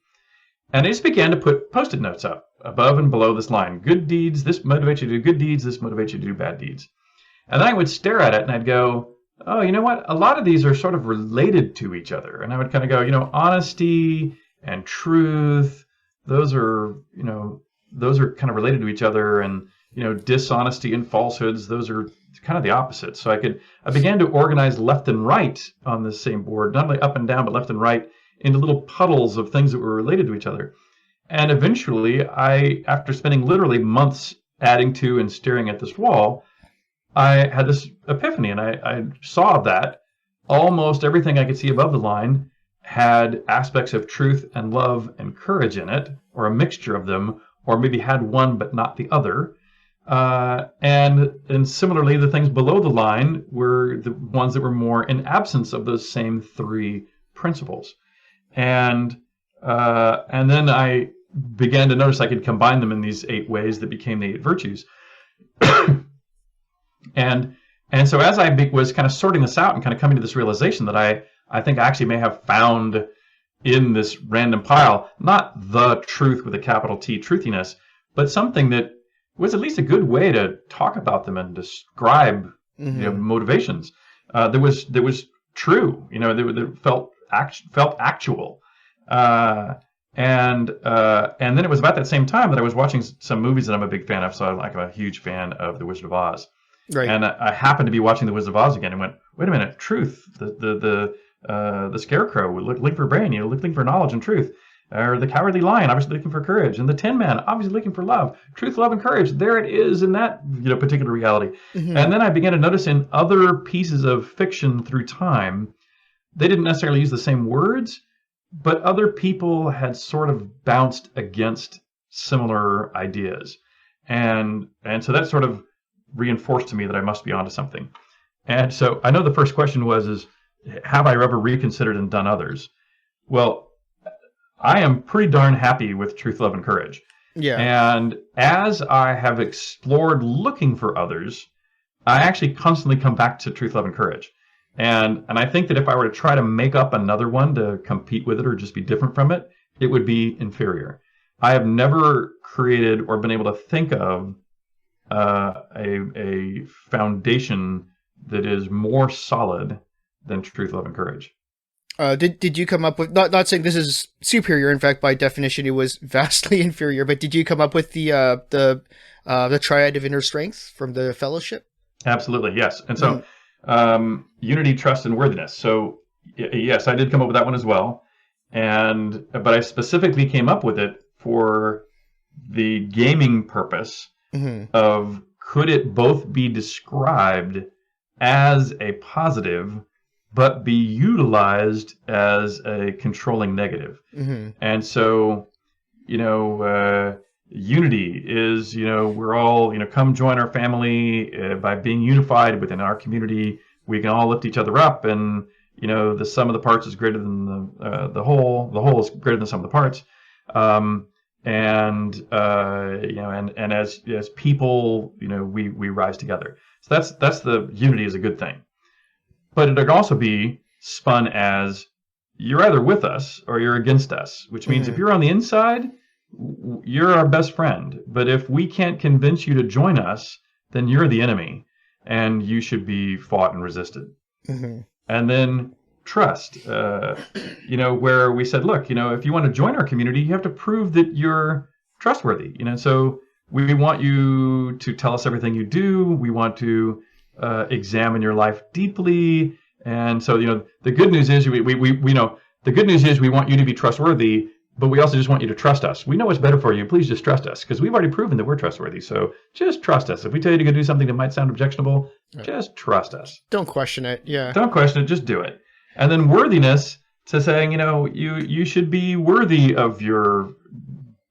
And I just began to put Post-it notes up, above and below this line. Good deeds, this motivates you to do good deeds, this motivates you to do bad deeds. And then I would stare at it and I'd go, oh, you know what? A lot of these are sort of related to each other. And I would kind of go, honesty and truth, those are kind of related to each other, and dishonesty and falsehoods, those are kind of the opposite. So I began to organize left and right on the same board, not only up and down, but left and right, into little puddles of things that were related to each other. And eventually, after spending literally months adding to and staring at this wall, I had this epiphany, and I saw that almost everything I could see above the line had aspects of truth and love and courage in it, or a mixture of them, or maybe had one but not the other. And similarly, the things below the line were the ones that were more in absence of those same 3 principles. And then I began to notice I could combine them in these 8 ways that became the 8 virtues. and so as I was kind of sorting this out and kind of coming to this realization that I think I actually may have found in this random pile, not the truth with a capital T, truthiness, but something that was at least a good way to talk about them and describe motivations. That was true, that felt actual. And then it was about that same time that I was watching some movies that I'm a big fan of. So I'm a huge fan of The Wizard of Oz. Right. And I happened to be watching The Wizard of Oz again and went, wait a minute, truth, the scarecrow looking for brain, looking for knowledge and truth, or the cowardly lion obviously looking for courage, and the Tin Man obviously looking for love, truth, love, and courage. There it is in that particular reality. Mm-hmm. And then I began to notice in other pieces of fiction through time, they didn't necessarily use the same words, but other people had sort of bounced against similar ideas, and so that sort of reinforced to me that I must be onto something. And so I know the first question is have I ever reconsidered and done others? Well, I am pretty darn happy with Truth, Love, and Courage. Yeah. And as I have explored looking for others, I actually constantly come back to Truth, Love, and Courage. And I think that if I were to try to make up another one to compete with it or just be different from it, it would be inferior. I have never created or been able to think of a foundation that is more solid than Truth, Love, and Courage. Did you come up with, not saying this is superior, in fact by definition it was vastly inferior, but did you come up with the triad of inner strength from the Fellowship? Absolutely, yes. And so unity, trust, and worthiness. So yes, I did come up with that one as well. But I specifically came up with it for the gaming purpose of, could it both be described as a positive but be utilized as a controlling negative? And so, unity is, we're all, come join our family. By being unified within our community, we can all lift each other up, and the sum of the parts is greater than the whole. The whole is greater than the sum of the parts. And as people, we rise together. So that's the unity is a good thing. But it could also be spun as, you're either with us or you're against us, which means if you're on the inside, you're our best friend. But if we can't convince you to join us, then you're the enemy, and you should be fought and resisted. And then trust, where we said, look, if you want to join our community, you have to prove that you're trustworthy. So we want you to tell us everything you do. We want to examine your life deeply. And so, the good news is we want you to be trustworthy, but we also just want you to trust us. We know what's better for you. Please just trust us, because we've already proven that we're trustworthy. So just trust us. If we tell you to go do something that might sound objectionable, just trust us. Don't question it. Yeah. Don't question it. Just do it. And then worthiness, to saying, you should be worthy of your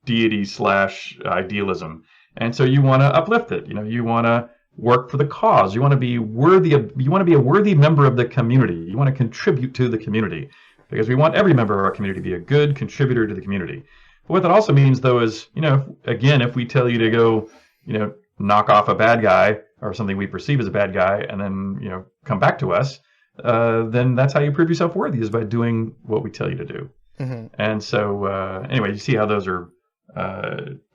deity / idealism. And so you want to uplift it. You want to work for the cause. You want to be worthy you want to be a worthy member of the community. You want to contribute to the community, because we want every member of our community to be a good contributor to the community. But what that also means, though, is, if we tell you to go, knock off a bad guy or something we perceive as a bad guy, and then, come back to us, then that's how you prove yourself worthy, is by doing what we tell you to do. And so, anyway, you see how those are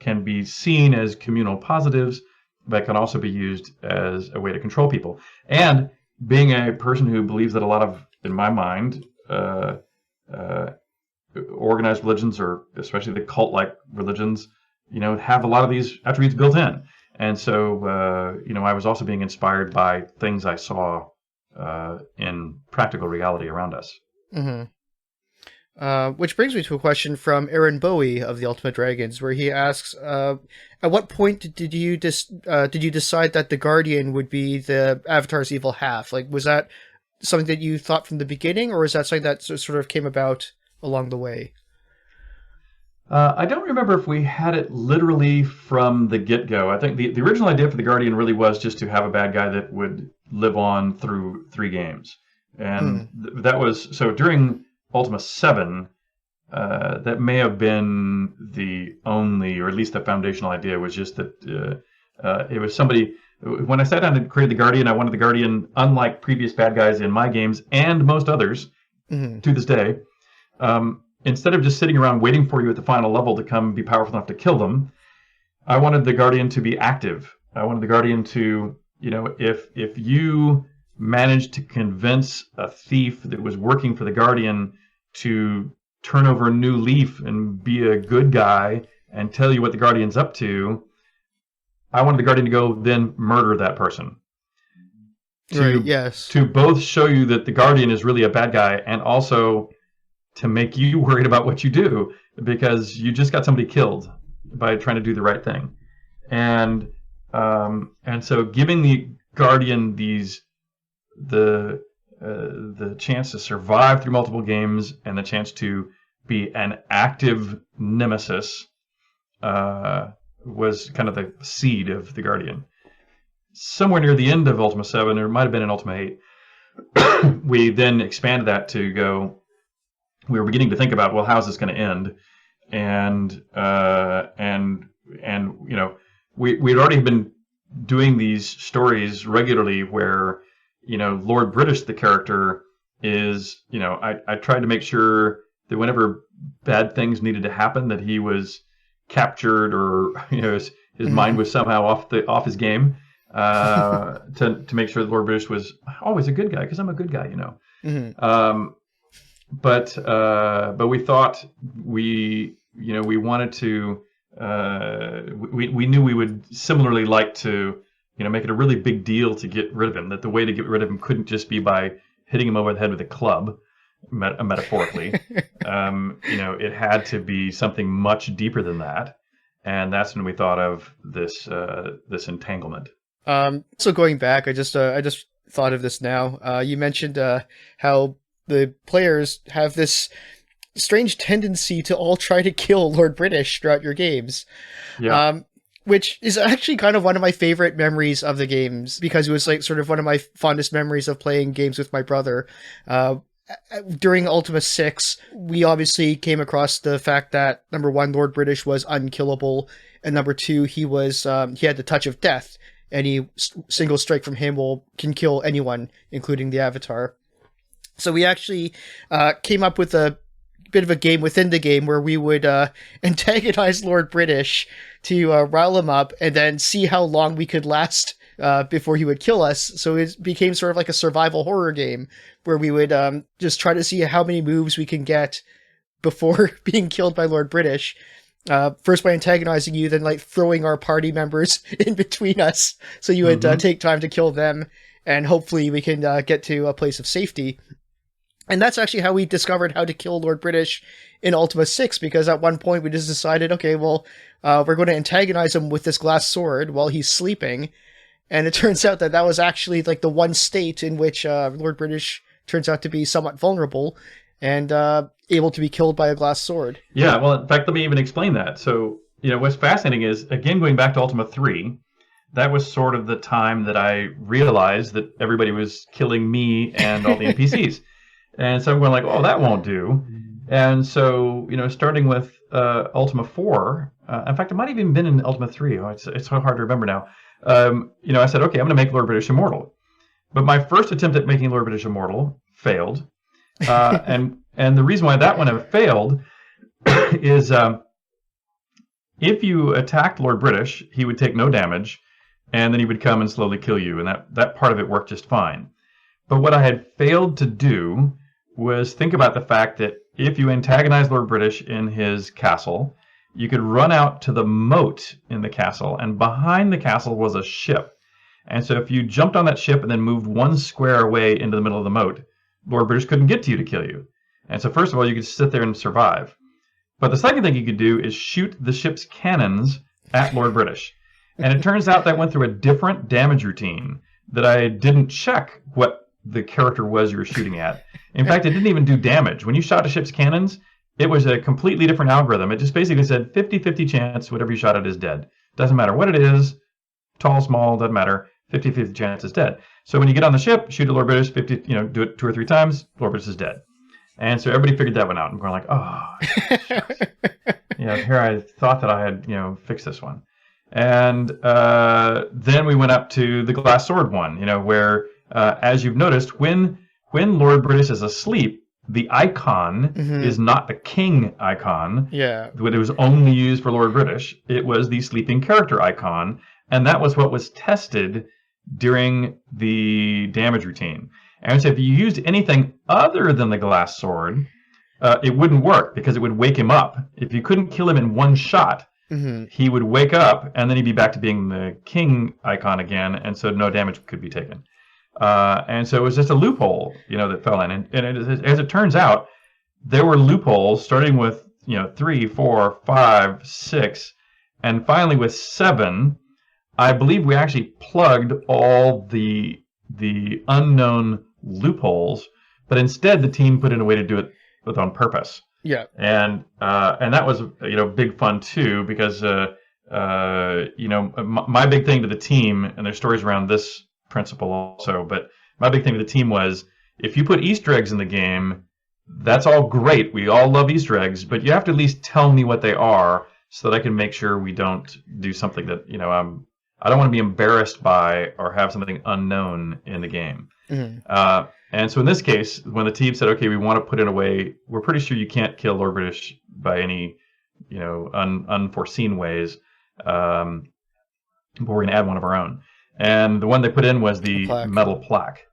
can be seen as communal positives, but can also be used as a way to control people. And being a person who believes that a lot of, in my mind, organized religions, or especially the cult-like religions, have a lot of these attributes built in. And so, I was also being inspired by things I saw in practical reality around us. Which brings me to a question from Aaron Bowie of the Ultimate Dragons, where he asks, at what point did you decide that the Guardian would be the Avatar's evil half? Like, was that something that you thought from the beginning, or is that something that sort of came about along the way? I don't remember if we had it literally from the get-go. I think the original idea for the Guardian really was just to have a bad guy that would live on through 3 games. And that was, so during Ultima 7, that may have been the only, or at least the foundational idea, was just that it was somebody. When I sat down and created the Guardian, I wanted the Guardian, unlike previous bad guys in my games and most others to this day, instead of just sitting around waiting for you at the final level to come be powerful enough to kill them, I wanted the Guardian to be active. I wanted the Guardian to, if you managed to convince a thief that was working for the Guardian to turn over a new leaf and be a good guy and tell you what the Guardian's up to, I wanted the Guardian to go then murder that person. To both show you that the Guardian is really a bad guy, and also to make you worried about what you do, because you just got somebody killed by trying to do the right thing. And so giving the Guardian the chance to survive through multiple games, and the chance to be an active nemesis was kind of the seed of the Guardian. Somewhere near the end of Ultima 7, or it might have been in Ultima 8, we then expanded that to go, we were beginning to think about, well, how's this going to end? And we'd already been doing these stories regularly where, Lord British, the character, is, I tried to make sure that whenever bad things needed to happen, that he was captured, or, his mind was somehow off his game, to make sure that Lord British was always a good guy, because I'm a good guy, But we thought we wanted to, we knew we would similarly like to, make it a really big deal to get rid of him, that the way to get rid of him couldn't just be by hitting him over the head with a club, metaphorically. It had to be something much deeper than that. And that's when we thought of this entanglement. So going back, I just thought of this now. You mentioned how the players have this strange tendency to all try to kill Lord British throughout your games. Yeah. Which is actually kind of one of my favorite memories of the games, because it was like sort of one of my fondest memories of playing games with my brother. During Ultima 6, we obviously came across the fact that, number one, Lord British was unkillable, and number two, he had the touch of death. Any single strike from him can kill anyone, including the Avatar. So we actually came up with a bit of a game within the game where we would antagonize Lord British to rile him up, and then see how long we could last before he would kill us. So it became sort of like a survival horror game where we would just try to see how many moves we can get before being killed by Lord British. First by antagonizing you, then like throwing our party members in between us, so you would take time to kill them, and hopefully we can get to a place of safety. And that's actually how we discovered how to kill Lord British in Ultima 6, because at one point we just decided, okay, well, we're going to antagonize him with this glass sword while he's sleeping. And it turns out that was actually like the one state in which Lord British turns out to be somewhat vulnerable and able to be killed by a glass sword. Yeah, well, in fact, let me even explain that. So, what's fascinating is, again, going back to Ultima 3, that was sort of the time that I realized that everybody was killing me and all the NPCs. And so I'm going like, oh, that won't do. And so, starting with Ultima 4, in fact, it might have even been in Ultima 3. Oh, it's so hard to remember now. I said, okay, I'm going to make Lord British immortal. But my first attempt at making Lord British immortal failed. And the reason why that one failed is if you attacked Lord British, he would take no damage, and then he would come and slowly kill you. And that part of it worked just fine. But what I had failed to do was think about the fact that if you antagonized Lord British in his castle, you could run out to the moat in the castle, and behind the castle was a ship. And so if you jumped on that ship and then moved one square away into the middle of the moat, Lord British couldn't get to you to kill you. And so first of all, you could sit there and survive. But the second thing you could do is shoot the ship's cannons at Lord British. And it turns out that I went through a different damage routine, that I didn't check what the character was you were shooting at. In fact, it didn't even do damage. When you shot a ship's cannons, it was a completely different algorithm. It just basically said 50-50 chance whatever you shot at is dead. Doesn't matter what it is, tall, small, doesn't matter. 50-50 chance is dead. So when you get on the ship, shoot at Lord British, do it 2 or 3 times, Lord British is dead. And so everybody figured that one out. I'm going like, oh, here I thought that I had, fixed this one. And then we went up to the glass sword one, where, as you've noticed, when Lord British is asleep, the icon is not the king icon. Yeah. It was only used for Lord British. It was the sleeping character icon. And that was what was tested during the damage routine. And so if you used anything other than the glass sword, it wouldn't work, because it would wake him up. If you couldn't kill him in one shot, he would wake up, and then he'd be back to being the king icon again, and so no damage could be taken. And so it was just a loophole, that fell in. And as it turns out, there were loopholes starting with 3, 4, 5, 6, and finally with 7. I believe we actually plugged all the unknown loopholes, but instead the team put in a way to do it on purpose. Yeah. And that was big fun too, because my big thing to the team, and there's stories around this principle also, but my big thing to the team was, if you put Easter eggs in the game, that's all great. We all love Easter eggs, but you have to at least tell me what they are, so that I can make sure we don't do something that I don't want to be embarrassed by or have something unknown in the game. And so in this case, when the team said, okay, we want to put in a way, we're pretty sure you can't kill Lord British by any, unforeseen ways, but we're going to add one of our own. And the one they put in was the metal plaque.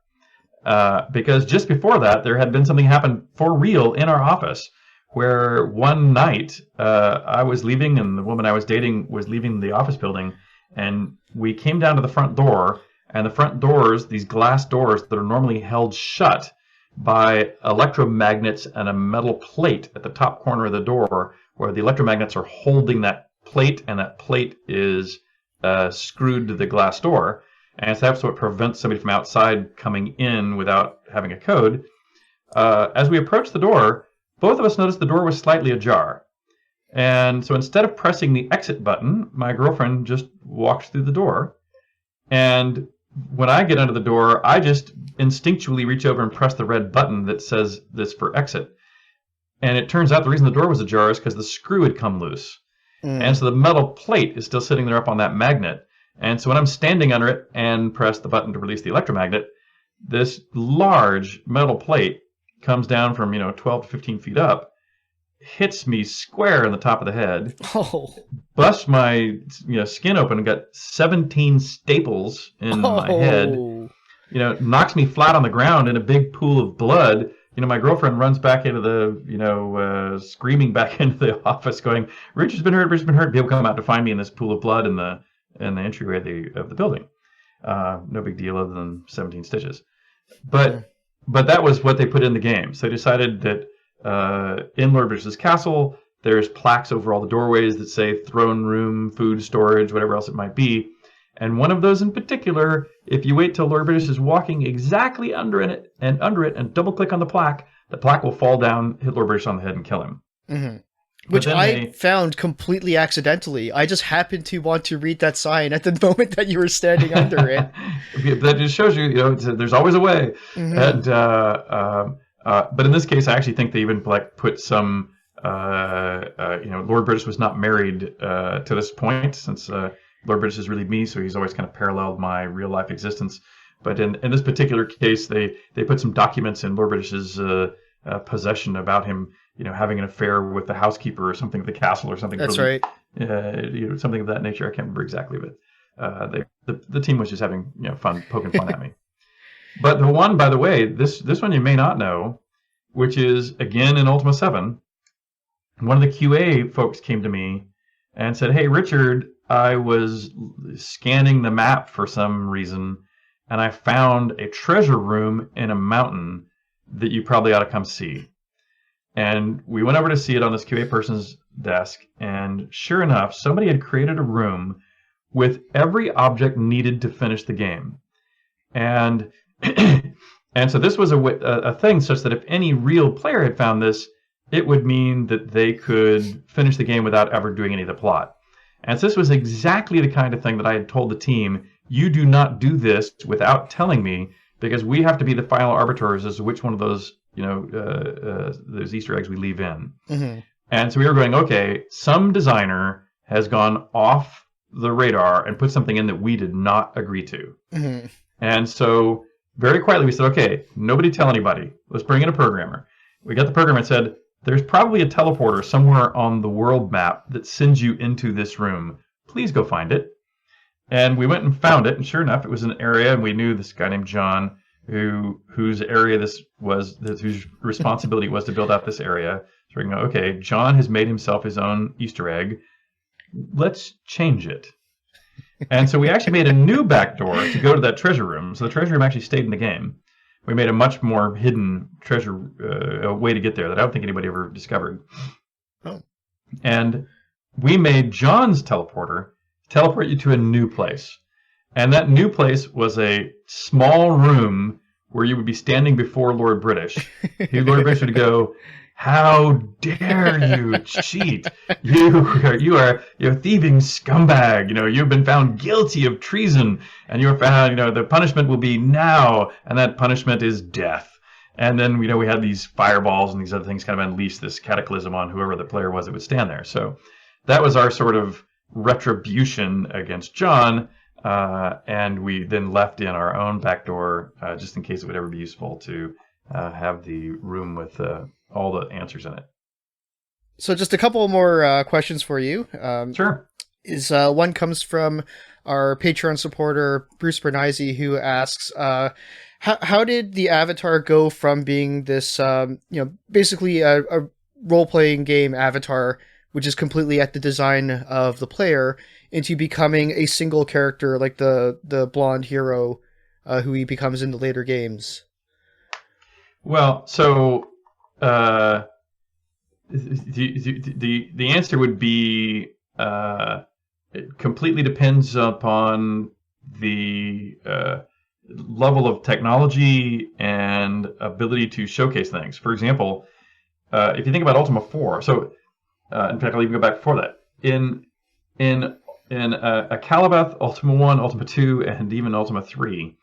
Because just before that, there had been something happen for real in our office, where one night I was leaving and the woman I was dating was leaving the office building, and we came down to the front door, and the front doors, these glass doors that are normally held shut by electromagnets and a metal plate at the top corner of the door, where the electromagnets are holding that plate, and that plate is screwed to the glass door. And so that's what prevents somebody from outside coming in without having a code. As we approached the door, both of us noticed the door was slightly ajar. And so instead of pressing the exit button, my girlfriend just walked through the door. And when I get under the door, I just instinctually reach over and press the red button that says this for exit. And it turns out the reason the door was ajar is because the screw had come loose. And so the metal plate is still sitting there up on that magnet. And so when I'm standing under it and press the button to release the electromagnet, this large metal plate comes down from 12 to 15 feet up, hits me square in the top of the head, busts my skin open, and got 17 staples in my head, knocks me flat on the ground in a big pool of blood. My girlfriend runs back into the, screaming back into the office going, Richard's been hurt. People come out to find me in this pool of blood in the entryway of the building. No big deal other than 17 stitches. But that was what they put in the game. So they decided that in Lord British's castle, there's plaques over all the doorways that say throne room, food storage, whatever else it might be. And one of those in particular, if you wait till Lord British is walking exactly under it and double click on the plaque will fall down, hit Lord British on the head, and kill him. Which I found completely accidentally. I just happened to want to read that sign at the moment that you were standing under it. That just shows you, there's always a way. And but in this case, I actually think they even put some, Lord British was not married to this point, since Lord British is really me, so he's always kind of paralleled my real life existence. But in this particular case, they put some documents in Lord British's possession about him, having an affair with the housekeeper or something at the castle or something. That's really, right. Something of that nature. I can't remember exactly, but the team was just having fun, poking fun at me. But the one, by the way, this one you may not know, which is again in Ultima 7. One of the QA folks came to me and said, "Hey, Richard, I was scanning the map for some reason, and I found a treasure room in a mountain that you probably ought to come see." And we went over to see it on this QA person's desk, and sure enough, somebody had created a room with every object needed to finish the game. And and so this was a thing such that if any real player had found this, it would mean that they could finish the game without ever doing any of the plot. And so this was exactly the kind of thing that I had told the team, you do not do this without telling me, because we have to be the final arbiters as to which one of those, those Easter eggs we leave in. And so we were going, okay, some designer has gone off the radar and put something in that we did not agree to. And so very quietly we said, okay, nobody tell anybody. Let's bring in a programmer. We got the programmer and said, there's probably a teleporter somewhere on the world map that sends you into this room. Please go find it. And we went and found it, and sure enough, it was an area, and we knew this guy named John, whose area this was, whose responsibility was to build out this area. So we can go, okay, John has made himself his own Easter egg. Let's change it. And so we actually made a new backdoor to go to that treasure room. So the treasure room actually stayed in the game. We made a much more hidden treasure way to get there that I don't think anybody ever discovered. And we made John's teleporter teleport you to a new place. And that new place was a small room where you would be standing before Lord British. Lord British would go, "How dare you cheat? You are thieving scumbag. You've been found guilty of treason, and you're found. The punishment will be now, and that punishment is death." And then we had these fireballs and these other things kind of unleashed this cataclysm on whoever the player was that would stand there. So that was our sort of retribution against John. and we then left in our own backdoor just in case it would ever be useful to have the room with all the answers in it. So just a couple more questions for you. Sure. One comes from our Patreon supporter Bruce Bernizzi, who asks, how did the Avatar go from being this, basically a role-playing game avatar, which is completely at the design of the player, into becoming a single character like the blonde hero who he becomes in the later games? Well, so the answer would be it completely depends upon the level of technology and ability to showcase things. For example, if you think about Ultima 4, so in fact, I'll even go back before that. In Akalabeth, Ultima 1, Ultima 2, and even Ultima 3,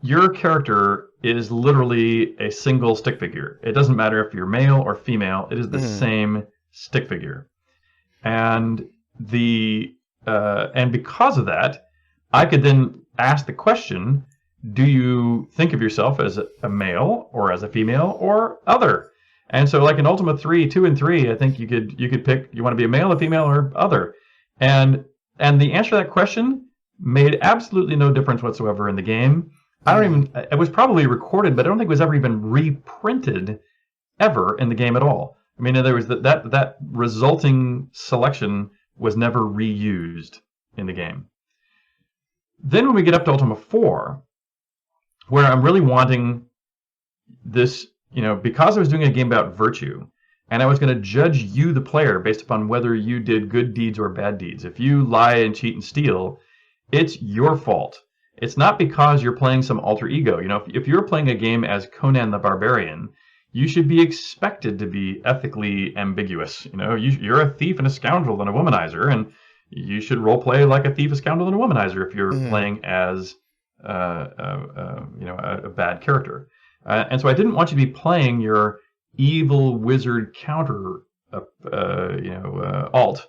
your character is literally a single stick figure. It doesn't matter if you're male or female, it is the same stick figure. And and because of that, I could then ask the question, do you think of yourself as a male or as a female or other? And so like in Ultima 3, 2 and 3, I think you could pick, you want to be a male, a female, or other. And the answer to that question made absolutely no difference whatsoever in the game. It was probably recorded, but I don't think it was ever even reprinted ever in the game at all. I mean, there was that resulting selection was never reused in the game. Then when we get up to Ultima 4, where I'm really wanting this, because I was doing a game about virtue, and I was going to judge you, the player, based upon whether you did good deeds or bad deeds. If you lie and cheat and steal, it's your fault. It's not because you're playing some alter ego. If you're playing a game as Conan the Barbarian, you should be expected to be ethically ambiguous. You're a thief and a scoundrel and a womanizer, and you should role play like a thief, a scoundrel, and a womanizer if you're playing as a bad character. And so I didn't want you to be playing your evil wizard counter alt.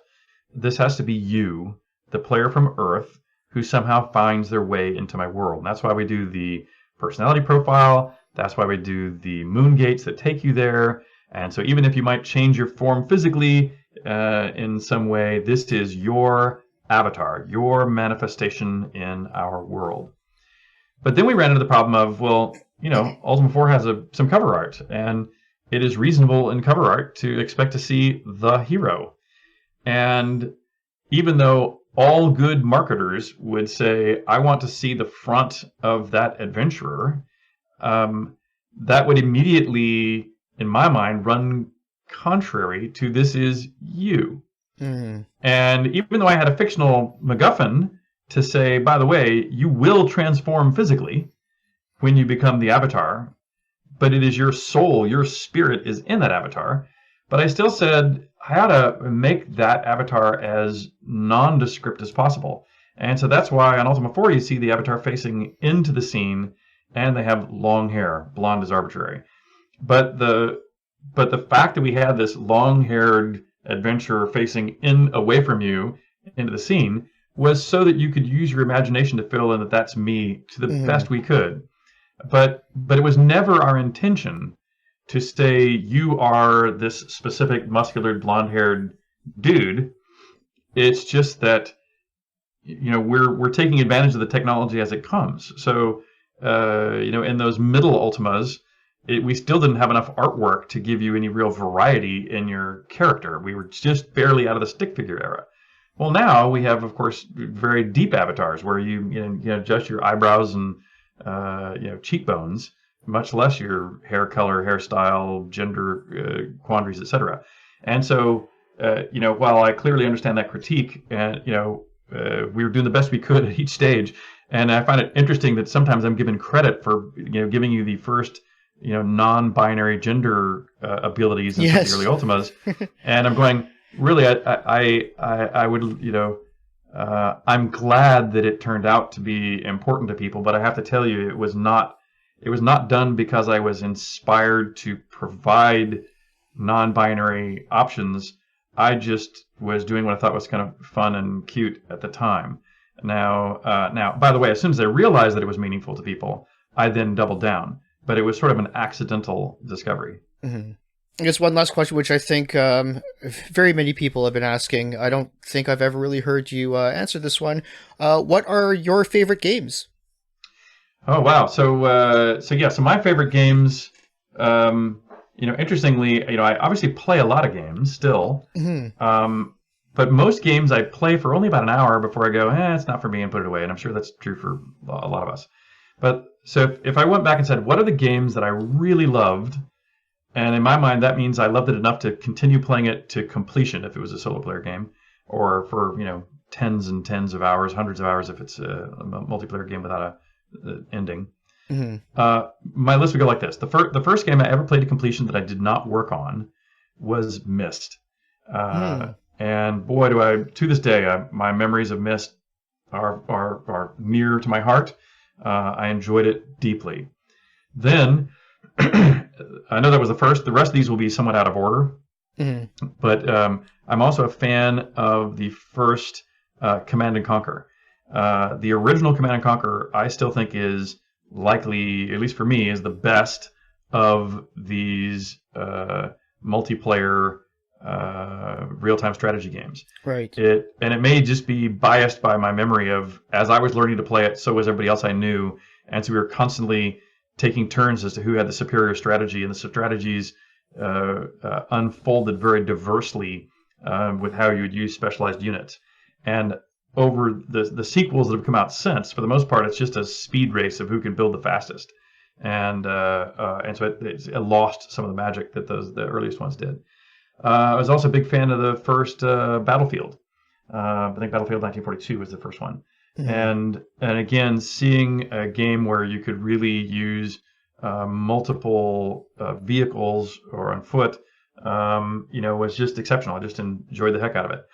This has to be you, the player from Earth, who somehow finds their way into my world. And that's why we do the personality profile. That's why we do the moon gates that take you there. And so even if you might change your form physically in some way, this is your avatar, your manifestation in our world. But then we ran into the problem of, Ultima 4 has some cover art, and it is reasonable in cover art to expect to see the hero. And even though all good marketers would say, I want to see the front of that adventurer, that would immediately, in my mind, run contrary to this is you. Mm-hmm. And even though I had a fictional MacGuffin to say, by the way, you will transform physically when you become the avatar, but it is your soul, your spirit is in that avatar. But I still said, I ought to make that avatar as nondescript as possible. And so that's why on Ultima 4 you see the avatar facing into the scene, and they have long hair. Blonde is arbitrary. But the fact that we had this long-haired adventurer facing away from you into the scene was so that you could use your imagination to fill in that that's me to the best we could. But it was never our intention to say you are this specific muscular blonde-haired dude. It's just that we're taking advantage of the technology as it comes. So in those middle Ultimas, we still didn't have enough artwork to give you any real variety in your character. We were just barely out of the stick figure era. Well, now we have, of course, very deep avatars where you adjust your eyebrows and cheekbones, much less your hair color, hairstyle, gender quandaries, etc. And so, while I clearly understand that critique, and we were doing the best we could at each stage, and I find it interesting that sometimes I'm given credit for giving you the first non-binary gender abilities in some of the early Ultimas, and I'm going, really, I would I'm glad that it turned out to be important to people, but I have to tell you, it was not done because I was inspired to provide non-binary options. I just was doing what I thought was kind of fun and cute at the time. Now, by the way, as soon as I realized that it was meaningful to people, I then doubled down. But it was sort of an accidental discovery. Mm-hmm. I guess one last question, which I think very many people have been asking. I don't think I've ever really heard you answer this one. What are your favorite games? Oh wow! So my favorite games. Interestingly, I obviously play a lot of games still. Mm-hmm. But most games I play for only about an hour before I go, it's not for me, and put it away. And I'm sure that's true for a lot of us. But so if I went back and said, what are the games that I really loved? And in my mind, that means I loved it enough to continue playing it to completion if it was a solo player game, or for tens and tens of hours, hundreds of hours if it's a multiplayer game without a ending. Mm-hmm. My list would go like this: the first game I ever played to completion that I did not work on was Myst. And boy, do I, to this day, my memories of Myst are near to my heart. I enjoyed it deeply. Then, I know that was the first. The rest of these will be somewhat out of order. Mm-hmm. But I'm also a fan of the first Command and Conquer. The original Command and Conquer, I still think is likely, at least for me, is the best of these multiplayer real-time strategy games. Right. It may just be biased by my memory of, as I was learning to play it, so was everybody else I knew, and so we were constantly taking turns as to who had the superior strategy, and the strategies unfolded very diversely with how you would use specialized units. And over the sequels that have come out since, for the most part, it's just a speed race of who can build the fastest, and so it lost some of the magic that the earliest ones did. I was also a big fan of the first Battlefield. I think Battlefield 1942 was the first one. Mm-hmm. And again, seeing a game where you could really use multiple vehicles or on foot, was just exceptional. I just enjoyed the heck out of it.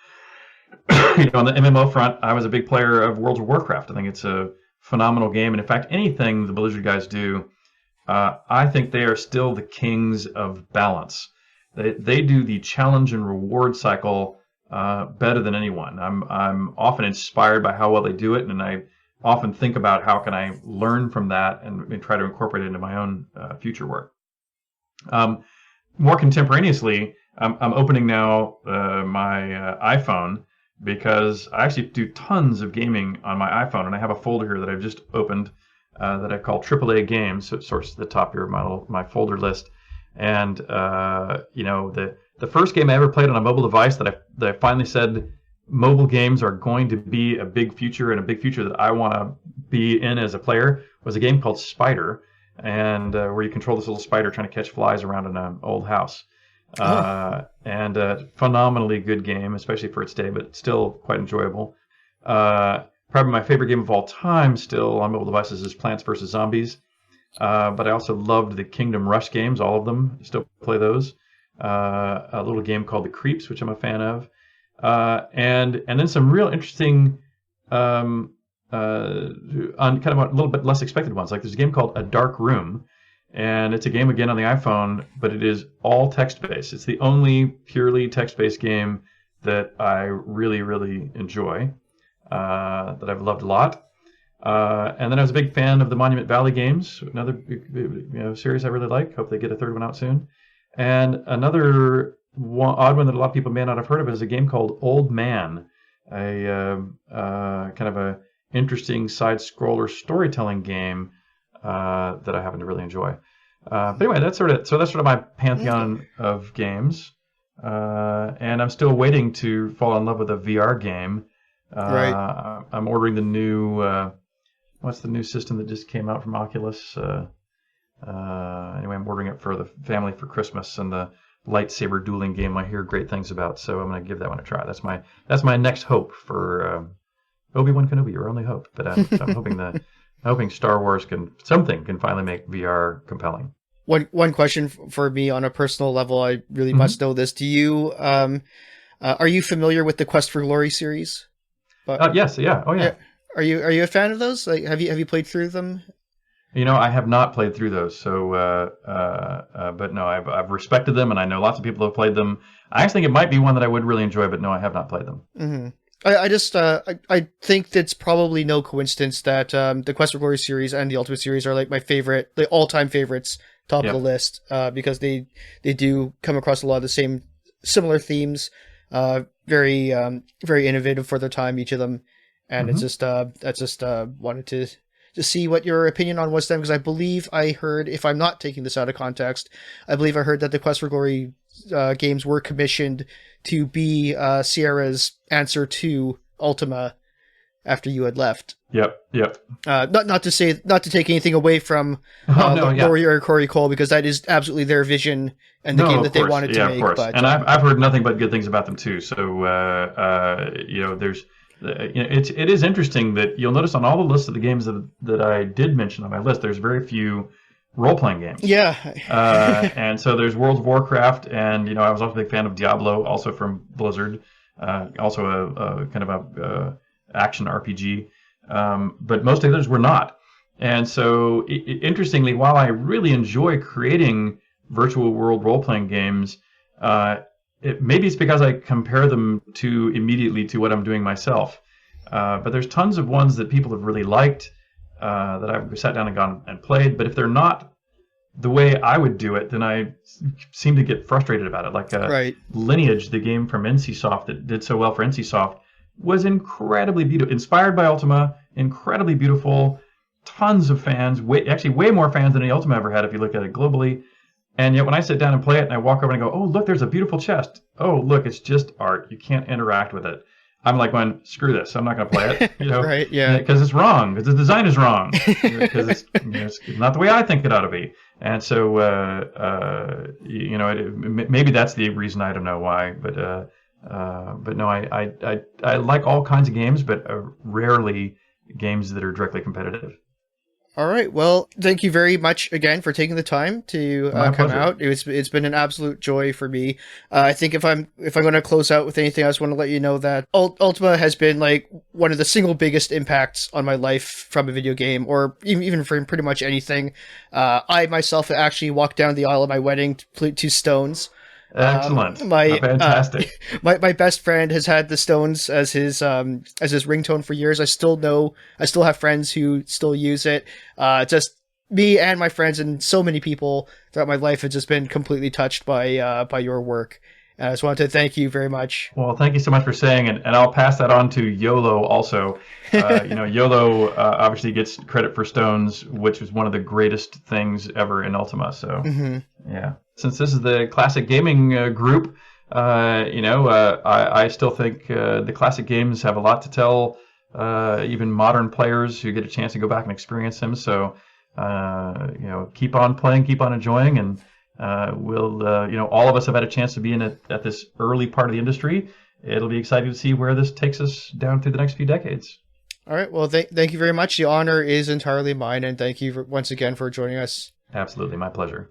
On the MMO front, I was a big player of World of Warcraft. I think it's a phenomenal game. And in fact, anything the Blizzard guys do, I think they are still the kings of balance. They do the challenge and reward cycle better than anyone. I'm often inspired by how well they do it, and I often think about how can I learn from that and try to incorporate it into my own future work. More contemporaneously, I'm opening now my iPhone, because I actually do tons of gaming on my iPhone, and I have a folder here that I've just opened that I call AAA games. So it sorts to the top here of my folder list. And the first game I ever played on a mobile device that I finally said mobile games are going to be a big future, and a big future that I want to be in as a player, was a game called Spider, and where you control this little spider trying to catch flies around in an old house. And a phenomenally good game, especially for its day, but still quite enjoyable. Probably my favorite game of all time still on mobile devices is Plants vs. Zombies. But I also loved the Kingdom Rush games, all of them. Still play those. A little game called The Creeps, which I'm a fan of. And then some real interesting, on kind of a little bit less expected ones. Like there's a game called A Dark Room, and it's a game again on the iPhone, but it is all text-based. It's the only purely text-based game that I really, really enjoy, that I've loved a lot. And then I was a big fan of the Monument Valley games, another series I really like. Hope they get a third one out soon. And another odd one that a lot of people may not have heard of is a game called Old Man, a kind of a interesting side-scroller storytelling game that I happen to really enjoy. But anyway, that's sort of my pantheon of games. And I'm still waiting to fall in love with a VR game. Right. I'm ordering the new. What's the new system that just came out from Oculus? Anyway, I'm ordering it for the family for Christmas, and the lightsaber dueling game I hear great things about, so I'm going to give that one a try. That's my next hope for Obi-Wan Kenobi, your only hope. But I'm hoping Star Wars can finally make VR compelling. One question for me on a personal level, I really must know this. Do you are you familiar with the Quest for Glory series? Yes, yeah, oh yeah. Are you a fan of those? Like, have you played through them? I have not played through those, so but no, I've respected them, and I know lots of people have played them. I actually think it might be one that I would really enjoy, but no, I have not played them. Mm-hmm. I think that's probably no coincidence that the Quest for Glory series and the Ultimate series are like my favorite, the all-time favorites, top of the list, because they do come across a lot of the same similar themes, very innovative for their time, each of them, and it's just wanted to see what your opinion on was then, because I believe I heard, if I'm not taking this out of context, I believe I heard that the Quest for Glory games were commissioned to be Sierra's answer to Ultima after you had left. Yep. Not to take anything away from Lori or Corey Cole, because that is absolutely their vision and the game that they wanted to make. Of course. But, and I've heard nothing but good things about them too. So there's it is interesting that you'll notice on all the lists of the games that I did mention on my list, there's very few role-playing games. Yeah. And so there's World of Warcraft, and I was also a big fan of Diablo, also from Blizzard, also a kind of a action RPG, but most others were not. And so interestingly, while I really enjoy creating virtual world role-playing games, maybe it's because I compare them immediately to what I'm doing myself. But there's tons of ones that people have really liked, that I've sat down and gone and played. But if they're not the way I would do it, then I seem to get frustrated about it. Like Lineage, the game from NCSoft that did so well for NCSoft, was incredibly beautiful, inspired by Ultima, incredibly beautiful, tons of fans, way more fans than any Ultima ever had if you look at it globally. And yet when I sit down and play it and I walk over and I go, oh, look, there's a beautiful chest. Oh, look, it's just art. You can't interact with it. I'm like, screw this. I'm not going to play it. Right, yeah. Because it's wrong. Because the design is wrong. Because it's not the way I think it ought to be. And so, maybe that's the reason. I don't know why. But no, I like all kinds of games, but rarely games that are directly competitive. All right. Well, thank you very much again for taking the time to come pleasure. out. It's been an absolute joy for me. I think if I'm going to close out with anything, I just want to let you know that Ultima has been like one of the single biggest impacts on my life from a video game, or even from pretty much anything. I myself actually walked down the aisle at my wedding to Stones. Excellent. Fantastic. My best friend has had the Stones as his ringtone for years. I still have friends who still use it. Just me and my friends and so many people throughout my life have just been completely touched by your work. I just wanted to thank you very much. Well, thank you so much for saying it, and I'll pass that on to YOLO also. YOLO obviously gets credit for Stones, which was one of the greatest things ever in Ultima. So, yeah. Since this is the classic gaming group, I still think the classic games have a lot to tell, even modern players who get a chance to go back and experience them. So, keep on playing, keep on enjoying, and all of us have had a chance to be at this early part of the industry. It'll be exciting to see where this takes us down through the next few decades. All right. Well, thank you very much. The honor is entirely mine, and thank you once again for joining us. Absolutely. My pleasure.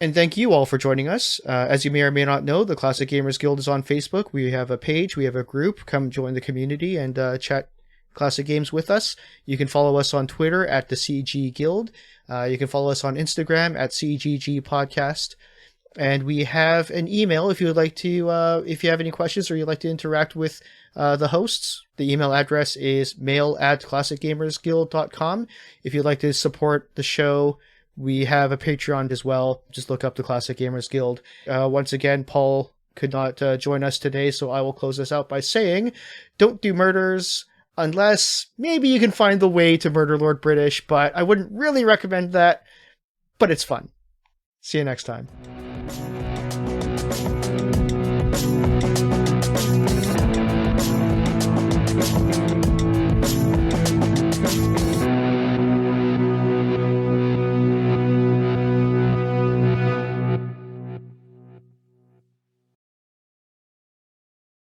And thank you all for joining us. As you may or may not know, the Classic Gamers Guild is on Facebook. We have a page, we have a group. Come join the community and chat classic games with us. You can follow us on Twitter at the CG Guild. You can follow us on Instagram at CGG Podcast. And we have an email if you would like to, if you have any questions or you'd like to interact with the hosts. The email address is mail@classicgamersguild.com. If you'd like to support the show, we have a Patreon as well. Just look up the Classic Gamers Guild. Once again, Paul could not join us today, so I will close this out by saying, don't do murders unless maybe you can find the way to murder Lord British, but I wouldn't really recommend that, but it's fun. See you next time.